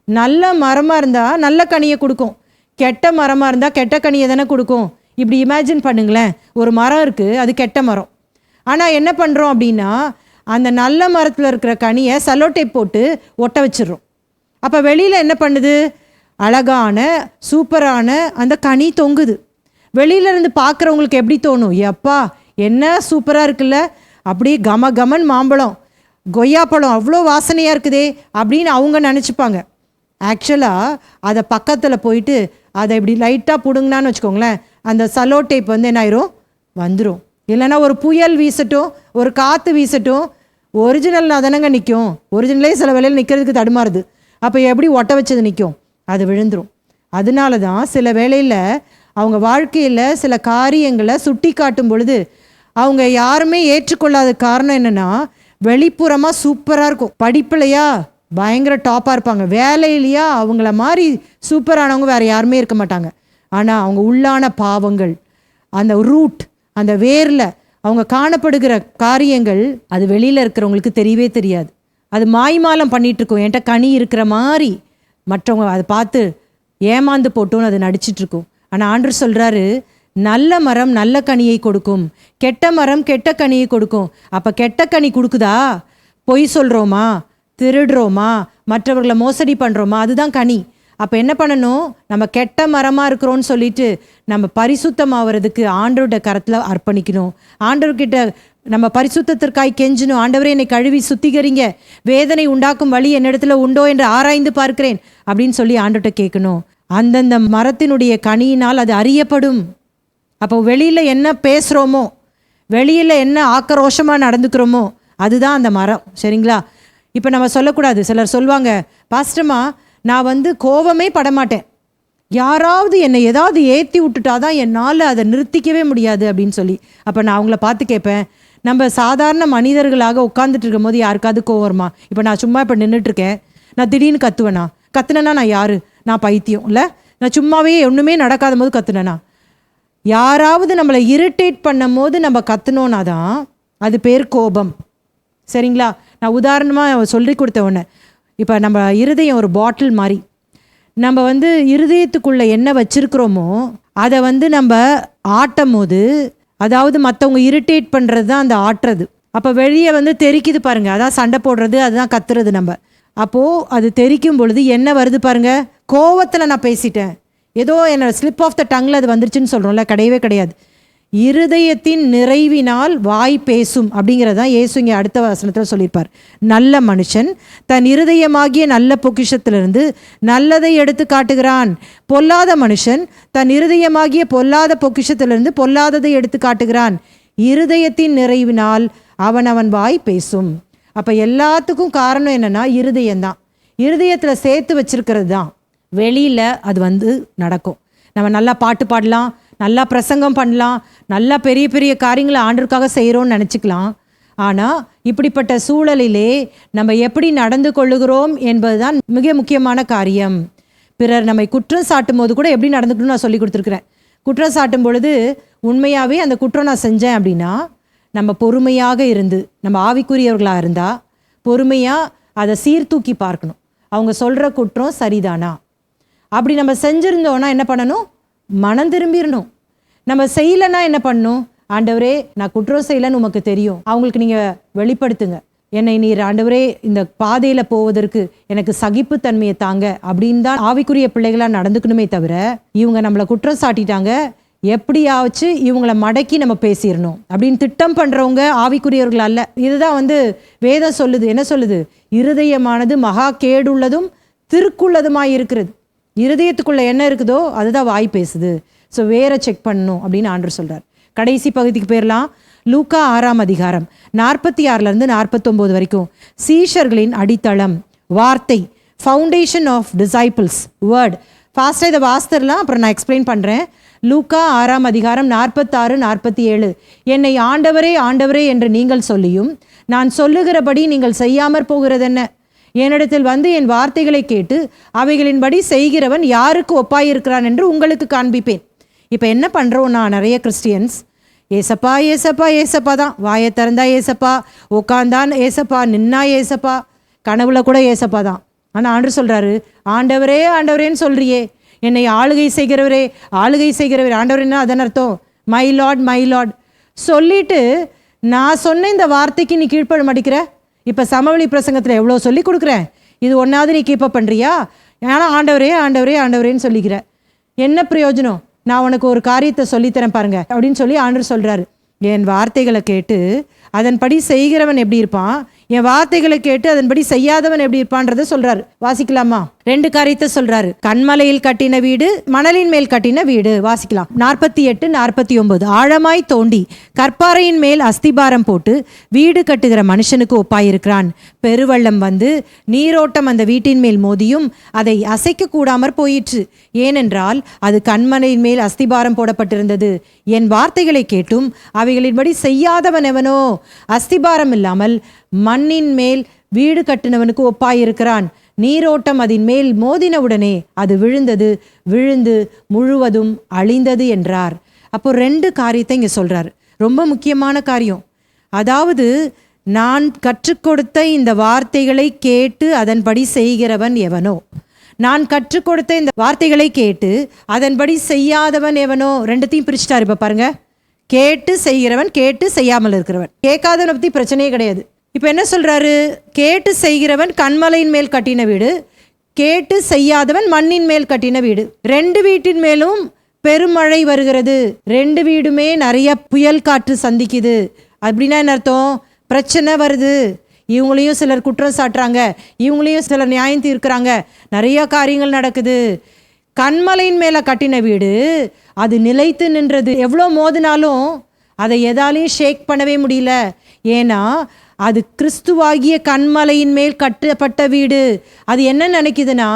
நல்ல மரமாக இருந்தால் நல்ல கனியை கொடுக்கும், கெட்ட மரமாக இருந்தால் கெட்ட கனியை தானே கொடுக்கும். இப்படி இமேஜின் பண்ணுங்களேன், ஒரு மரம் இருக்குது, அது கெட்ட மரம். ஆனால் என்ன பண்ணுறோம் அப்படின்னா, அந்த நல்ல மரத்தில் இருக்கிற கனியை சல்லோடேப் போட்டு ஒட்ட வச்சிடுறோம். அப்போ வெளியில் என்ன பண்ணுது? அழகான சூப்பரான அந்த கனி தொங்குது. வெளியிலேருந்து பார்க்குறவங்களுக்கு எப்படி தோணும்? எப்பா என்ன சூப்பராக இருக்குல்ல, அப்படியே கம கமன் மாம்பழம், கொய்யாப்பழம் அவ்வளோ வாசனையாக இருக்குதே அப்படின்னு அவங்க நினச்சிப்பாங்க. ஆக்சுவலாக அதை பக்கத்தில் போயிட்டு அதை இப்படி லைட்டாக பிடுங்கினான்னு வச்சுக்கோங்களேன், அந்த சலோ டேப் வந்து என்ன ஆயிரும்? வந்துடும். இல்லைன்னா ஒரு புயல் வீசட்டும், ஒரு காற்று வீசட்டும், ஒரிஜினல் அதனங்க நிற்கும். ஒரிஜினலே சில வேளையில் நிற்கிறதுக்கு தடுமாறுது. அப்போ எப்படி ஒட்ட வச்சது நிற்கும்? அது விழுந்துடும். அதனால தான் சில வேளையில் அவங்க வாழ்க்கையில் சில காரியங்களை சுட்டி காட்டும் பொழுது அவங்க யாருமே ஏற்றுக்கொள்ளாத காரணம் என்னென்னா, வெளிப்புறமாக சூப்பராக இருக்கும், படிப்பிலையா பயங்கர டாப்பாக இருப்பாங்க, வேலையிலையா அவங்கள மாதிரி சூப்பரானவங்க வேறு யாருமே இருக்க மாட்டாங்க. ஆனால் அவங்க உள்ளான பாவங்கள், அந்த ரூட், அந்த வேரில் அவங்க காணப்படுகிற காரியங்கள் அது வெளியில் இருக்கிறவங்களுக்கு தெரியவே தெரியாது. அது மாய்மாலம் பண்ணிகிட்ருக்கோம். என்கிட்ட கனி இருக்கிற மாதிரி மற்றவங்க அதை பார்த்து ஏமாந்து போட்டோன்னு அதை நடிச்சிட்ருக்கோம். ஆனால் ஆண்டவர் சொல்கிறாரு, நல்ல மரம் நல்ல கனியை கொடுக்கும், கெட்ட மரம் கெட்ட கனியை கொடுக்கும். அப்போ கெட்ட கனி கொடுக்குதா? பொய் சொல்கிறோமா, திருடுறோமா, மற்றவர்களை மோசடி பண்ணுறோமா, அதுதான் கனி. அப்போ என்ன பண்ணணும்? நம்ம கெட்ட மரமாக இருக்கிறோன்னு சொல்லிட்டு நம்ம பரிசுத்தமாகிறதுக்கு ஆண்டவருடைய கரத்தில் அர்ப்பணிக்கணும். ஆண்டவர்கிட்ட நம்ம பரிசுத்தத்திற்காய் கெஞ்சணும். ஆண்டவரே என்னை கழுவி சுத்திகரிங்க, வேதனை உண்டாக்கும் வழி என்னிடத்துல உண்டோ என்று ஆராய்ந்து பார்க்கிறேன் அப்படின்னு சொல்லி ஆண்டவர்கிட்ட கேட்கணும். அந்தந்த மரத்தினுடைய கனியினால் அது அறியப்படும். அப்போ வெளியில் என்ன பேசுகிறோமோ, வெளியில் என்ன ஆக்ரோஷமாக நடந்துக்கிறோமோ அதுதான் அந்த மரம். சரிங்களா? இப்போ நம்ம சொல்லக்கூடாது. சிலர் சொல்லுவாங்க, பாஸ்டர்மா நான் வந்து கோவமே படமாட்டேன், யாராவது என்னை ஏதாவது ஏற்றி விட்டுட்டாதான் என்னால் அதை நிறுத்திக்கவே முடியாது அப்படின்னு சொல்லி. அப்போ நான் அவங்கள பார்த்து கேட்பேன், நம்ம சாதாரண மனிதர்களாக உட்காந்துட்டு இருக்கும் போது யாருக்காவது கோவம் வருமா? இப்போ நான் சும்மா இப்போ நின்றுட்டுருக்கேன், நான் திடீர்னு கத்துவேனா? கத்துனேன்னா நான் யார்? நான் பைத்தியம் இல்லை? நான் சும்மாவே ஒன்றுமே நடக்காத போது கத்துனேனா? யாராவது நம்மளை இரிட்டேட் பண்ணும் போது நம்ம கத்துனோன்னா தான் அது பேர் கோபம். சரிங்களா? நான் உதாரணமாக சொல்லி கொடுத்த ஒன்று, இப்போ நம்ம இருதயம் ஒரு பாட்டில் மாதிரி. நம்ம வந்து இருதயத்துக்குள்ளே என்ன வச்சுருக்கிறோமோ அதை வந்து நம்ம ஆட்டும் போது, அதாவது மற்றவங்க இரிட்டேட் பண்ணுறது தான் அந்த ஆட்டுறது. அப்போ வெளியே வந்து தெரிக்குது பாருங்கள், அதான் சண்டை போடுறது, அதுதான் கத்துறது நம்ம. அப்போது அது தெரிக்கும் பொழுது என்ன வருது பாருங்கள்? கோவத்தில் நான் பேசிட்டேன், ஏதோ என்னோட ஸ்லிப் ஆஃப் த டங்கில் அது வந்துருச்சுன்னு சொல்கிறோம்ல, கிடையவே கிடையாது. இருதயத்தின் நிறைவினால் வாய் பேசும் அப்படிங்கிறதான் இயேசு இங்கே அடுத்த வசனத்தில் சொல்லியிருப்பார். நல்ல மனுஷன் தன் இருதயமாகிய நல்ல பொக்கிஷத்திலிருந்து நல்லதை எடுத்து காட்டுகிறான், பொல்லாத மனுஷன் தன் இருதயமாகிய பொல்லாத பொக்கிஷத்திலிருந்து பொல்லாததை எடுத்து காட்டுகிறான். இருதயத்தின் நிறைவினால் அவன் வாய் பேசும். அப்போ எல்லாத்துக்கும் காரணம் என்னென்னா இருதயம்தான். இருதயத்தில் சேர்த்து வச்சிருக்கிறது தான் வெளியில் அது வந்து நடக்கும். நம்ம நல்லா பாட்டு பாடலாம், நல்லா பிரசங்கம் பண்ணலாம், நல்லா பெரிய பெரிய காரியங்களை ஆண்டவருக்காக செய்கிறோன்னு நினச்சிக்கலாம். ஆனால் இப்படிப்பட்ட சூழலிலே நம்ம எப்படி நடந்து கொள்ளுகிறோம் என்பது தான் மிக முக்கியமான காரியம். பிறர் நம்மை குற்றம் சாட்டும் போது கூட எப்படி நடந்துக்கணும்னு நான் சொல்லி கொடுத்துருக்குறேன். குற்றம் சாட்டும் பொழுது உண்மையாகவே அந்த குற்றம் நான் செஞ்சேன் அப்படின்னா நம்ம பொறுமையாக இருந்து, நம்ம ஆவிக்குரியவர்களாக இருந்தால் பொறுமையாக அதை சீர்தூக்கி பார்க்கணும். அவங்க சொல்கிற குற்றம் சரிதானா? அப்படி நம்ம செஞ்சுருந்தோன்னா என்ன பண்ணணும்? மனம் திரும்பிடணும். நம்ம செய்யலைன்னா என்ன பண்ணணும்? ஆண்டவரே நான் குற்றம் செய்யலைன்னு உமக்கு தெரியும், அவங்களுக்கு நீங்கள் வெளிப்படுத்துங்க, என்னை நீர் ஆண்டவரே இந்த பாதையில் போவதற்கு எனக்கு சகிப்புத்தன்மையை தாங்க அப்படின்னு தான் ஆவிக்குரிய பிள்ளைகளாக நடந்துக்கணுமே தவிர, இவங்க நம்மளை குற்றம் சாட்டிட்டாங்க, எப்படியாச்சு இவங்களை மடக்கி நம்ம பேசிடணும் அப்படின்னு திட்டம் பண்ணுறவங்க ஆவிக்குரியவர்கள் அல்ல. இதுதான் வந்து வேதம் சொல்லுது. என்ன சொல்லுது? இருதயமானது மகா கேடுள்ளதும் திருக்குள்ளதுமாய் இருக்கிறது. இருதயத்துக்குள்ளே என்ன இருக்குதோ அதுதான் வாய் பேசுது. ஸோ வேற செக் பண்ணணும் அப்படின்னு ஆண்டவர் சொல்கிறார். கடைசி பகுதிக்கு போயிடலாம். லூக்கா 6ஆம் அதிகாரம் 46 49 வரைக்கும். சீஷர்களின் அடித்தளம் வார்த்தை, ஃபவுண்டேஷன் ஆஃப் டிசைபிள்ஸ் வேர்ட். ஃபாஸ்ட்டாக இதை வாசித்தரலாம், அப்புறம் நான் எக்ஸ்பிளைன் பண்ணுறேன். லூக்கா 6ஆம் அதிகாரம் 46-47. என்னை ஆண்டவரே ஆண்டவரே என்று நீங்கள் சொல்லியும் நான் சொல்லுகிறபடி நீங்கள் செய்யாமற் போகிறதென்ன? என்னிடத்தில் வந்து என் வார்த்தைகளை கேட்டு அவைகளின்படி செய்கிறவன் யாருக்கு ஒப்பாயிருக்கிறான் என்று உங்களுக்கு காண்பிப்பேன். இப்போ என்ன பண்ணுறோன்னா, நிறைய கிறிஸ்டியன்ஸ் ஏசப்பா ஏசப்பா ஏசப்பா தான், வாயை திறந்தா ஏசப்பா, உட்காந்தான் ஏசப்பா, நின்னா ஏசப்பா, கனவுல கூட ஏசப்பா தான். ஆனால் ஆண்டவர் சொல்கிறாரு, ஆண்டவரே ஆண்டவரேன்னு சொல்கிறியே, என்னை ஆளுகை செய்கிறவரே ஆளுகை செய்கிறவரே. ஆண்டவரேன்னா அதன் அர்த்தம் மை லார்ட் சொல்லிட்டு நான் சொன்ன இந்த வார்த்தைக்கு நீ கீழ்ப்பட மாட்டேங்கிற. இப்போ சமவெளி பிரசங்கத்தில் எவ்வளோ சொல்லி கொடுக்குறேன், இது ஒன்றாவது நீ கீப்பப் பண்ணுறியா? ஆனால் ஆண்டவரே ஆண்டவரே ஆண்டவரேன்னு சொல்லிக்கிற, என்ன பிரயோஜனம்? நான் உனக்கு ஒரு காரியத்தை சொல்லித்தரேன் பாருங்க அப்படின்னு சொல்லி ஆண்டவர் சொல்கிறாரு. என் வார்த்தைகளை கேட்டு அதன்படி செய்கிறவன் எப்படி இருப்பான், என் வார்த்தைகளை கேட்டு அதன்படி செய்யாதவன் எப்படி இருப்பான்றத சொல்றாரு. வாசிக்கலாமா? 2 காரியத்தை சொல்றாரு. கண்மலையில் கட்டின வீடு, மணலின் மேல் கட்டின வீடு. வாசிக்கலாம். 48-49. ஆழமாய் தோண்டி கற்பாறையின் மேல் அஸ்திபாரம் போட்டு வீடு கட்டுகிற மனுஷனுக்கு ஒப்பாயிருக்கிறான். பெருவெள்ளம் வந்து நீரோட்டம் அந்த வீட்டின் மேல் மோதியும் அதை அசைக்க கூடாமற் போயிற்று. ஏனென்றால் அது கண்மலையின் மேல் அஸ்திபாரம் போடப்பட்டிருந்தது. என் வார்த்தைகளை கேட்டும் அவைகளின்படி செய்யாதவன் எவனோ அஸ்திபாரம் இல்லாமல் மண்ணின் மேல் வீடு கட்டினவனுக்கு ஒப்பாயிருக்கிறான். நீரோட்டம் அதன் மேல் மோதினவுடனே அது விழுந்து முழுவதும் அழிந்தது என்றார். அப்போ 2 காரியத்தை இங்கே சொல்றார். ரொம்ப முக்கியமான காரியம். அதாவது நான் கற்றுக் கொடுத்த இந்த வார்த்தைகளை கேட்டு அதன்படி செய்கிறவன் எவனோ, நான் கற்றுக் கொடுத்த இந்த வார்த்தைகளை கேட்டு அதன்படி செய்யாதவன் எவனோ. 2த்தையும் பிரிச்சுட்டார். இப்போ பாருங்க, கேட்டு செய்கிறவன், கேட்டு செய்யாமல் இருக்கிறவன். கேட்காதவனை பற்றி பிரச்சனையே கிடையாது. இப்போ என்ன சொல்றாரு? கேட்டு செய்கிறவன் கண்மலையின் மேல் கட்டின வீடு, கேட்டு செய்யாதவன் மண்ணின் மேல் கட்டின வீடு. 2 வீட்டின் மேலும் பெருமழை வருகிறது, 2 வீடுமே நிறைய புயல் காற்று சந்திக்குது. அப்படின்னா என்ன அர்த்தம்? பிரச்சனை வருது. இவங்களையும் சிலர் குற்றம் சாட்டுறாங்க, இவங்களையும் சிலர் நியாயம் தீர்க்கிறாங்க, நிறைய காரியங்கள் நடக்குது. கண்மலையின் மேலே கட்டின வீடு அது நிலைத்து நின்றது. எவ்வளோ மோதினாலும் அதை எதாலையும் ஷேக் பண்ணவே முடியல. ஏன்னா அது கிறிஸ்துவாகிய கண்மலையின் மேல் கட்டப்பட்ட வீடு. அது என்ன நினைக்குதுன்னா,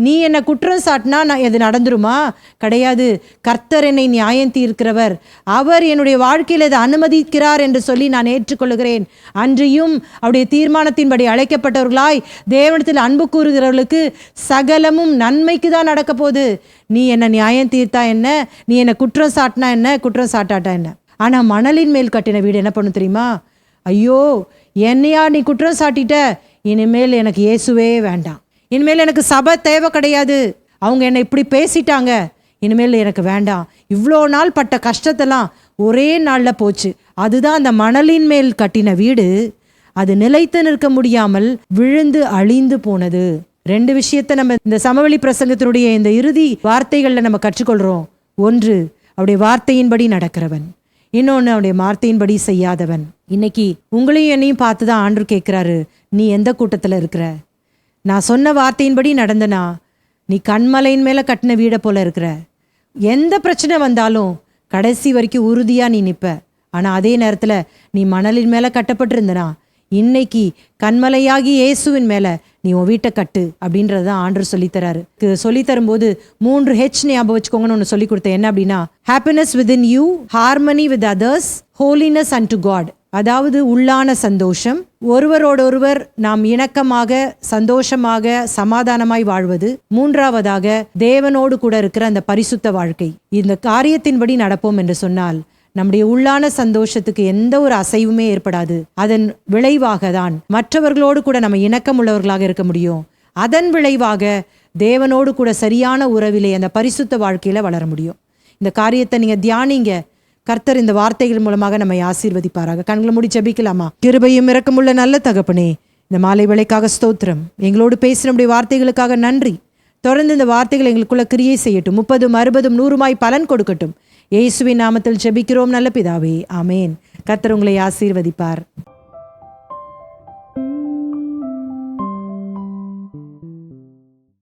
நீ என்னை குற்றம் சாட்டினா நான் எது நடந்துருமா? கிடையாது. கர்த்தர் என்னை நியாயம் தீர்க்கிறவர், அவர் என்னுடைய வாழ்க்கையில் இதை அனுமதிக்கிறார் என்று சொல்லி நான் ஏற்றுக்கொள்கிறேன். அன்றியும் அவருடைய தீர்மானத்தின்படி அழைக்கப்பட்டவர்களாய் தேவனிடத்தில் அன்பு கூறுகிறவர்களுக்கு சகலமும் நன்மைக்கு தான் நடக்க போகுது. நீ என்னை நியாயம் தீர்த்தா என்ன, நீ என்னை குற்றம் சாட்டினா என்ன, குற்றம் சாட்டாட்டா என்ன. ஆனால் மணலின் மேல் கட்டின வீடு என்ன பண்ணும் தெரியுமா? ஐயோ, என்னையா நீ குற்றம் சாட்டிட்ட, இனிமேல் எனக்கு இயேசுவே வேண்டாம், இனிமேல் எனக்கு சபை தேவை கிடையாது, அவங்க என்னை இப்படி பேசிட்டாங்க, இனிமேல் எனக்கு வேண்டாம். இவ்வளோ நாள் பட்ட கஷ்டத்தெல்லாம் ஒரே நாளில் போச்சு. அதுதான் அந்த மணலின் மேல் கட்டின வீடு. அது நிலைத்து நிற்க முடியாமல் விழுந்து அழிந்து போனது. 2 விஷயத்தை நம்ம இந்த சமவெளி பிரசங்கத்தினுடைய இந்த இறுதி வார்த்தைகளில் நம்ம கற்றுக்கொள்கிறோம். 1, அவருடைய வார்த்தையின்படி நடக்கிறவன். இன்னொன்று, அவருடைய வார்த்தையின்படி செய்யாதவன். இன்னைக்கு உங்களையும் என்னையும் பார்த்து தான் ஆண்டவர் கேட்குறாரு, நீ எந்த கூட்டத்தில் இருக்கிற? நான் சொன்ன வார்த்தையின்படி நடந்தனா நீ கண்மலையின் மேலே கட்டின வீடை போல இருக்கிற. எந்த பிரச்சனை வந்தாலும் கடைசி வரைக்கும் உறுதியாக நீ நிற்ப. ஆனால் அதே நேரத்தில் நீ மணலின் மேலே கட்டப்பட்டிருந்தனா இன்னைக்கு கண்மலையாகி இயேசுவின் மேலே நீ உன் வீட்டை கட்டு அப்படின்றது தான் ஆண்டவர் சொல்லித்தராரு. சொல்லித்தரும்போது 3 H ஞாபகம் வச்சுக்கோங்கன்னு ஒன்று சொல்லி கொடுத்தேன். என்ன அப்படின்னா, happiness within you, harmony with others, holiness and to God. அதாவது உள்ளான சந்தோஷம், ஒருவரோடொருவர் நாம் இணக்கமாக சந்தோஷமாக சமாதானமாய் வாழ்வது. 3ஆவதாக தேவனோடு கூட இருக்கிற அந்த பரிசுத்த வாழ்க்கை. இந்த காரியத்தின்படி நடப்போம் என்று சொன்னால் நம்முடைய உள்ளான சந்தோஷத்துக்கு எந்த ஒரு அசைவுமே ஏற்படாது. அதன் விளைவாக தான் மற்றவர்களோடு கூட நம்ம இணக்கம் உள்ளவர்களாக இருக்க முடியும். அதன் விளைவாக தேவனோடு கூட சரியான உறவிலே அந்த பரிசுத்த வாழ்க்கையில வளர முடியும். இந்த காரியத்தை நீங்க தியானிங்க. கர்த்தர் இந்த வார்த்தைகள் மூலமாக நம்மை ஆசீர்வதிப்பாராக. கண்களை மூடி ஜெபிக்கலாமா? கிருபையும் இரக்கமுள்ள நல்ல தகப்பனே, இந்த மாலை வேளைக்காக ஸ்தோத்திரம். எங்களோடு பேசின நம்முடைய வார்த்தைகளுக்காக நன்றி. தொடர்ந்து இந்த வார்த்தைகள் எங்களுக்குள்ள கிரியை செய்யட்டும். 30, 60, 100 பலன் கொடுக்கட்டும். இயேசுவின் நாமத்தில் ஜெபிக்கிறோம் நல்ல பிதாவே, ஆமேன். கர்த்தர் உங்களை ஆசீர்வதிப்பார்.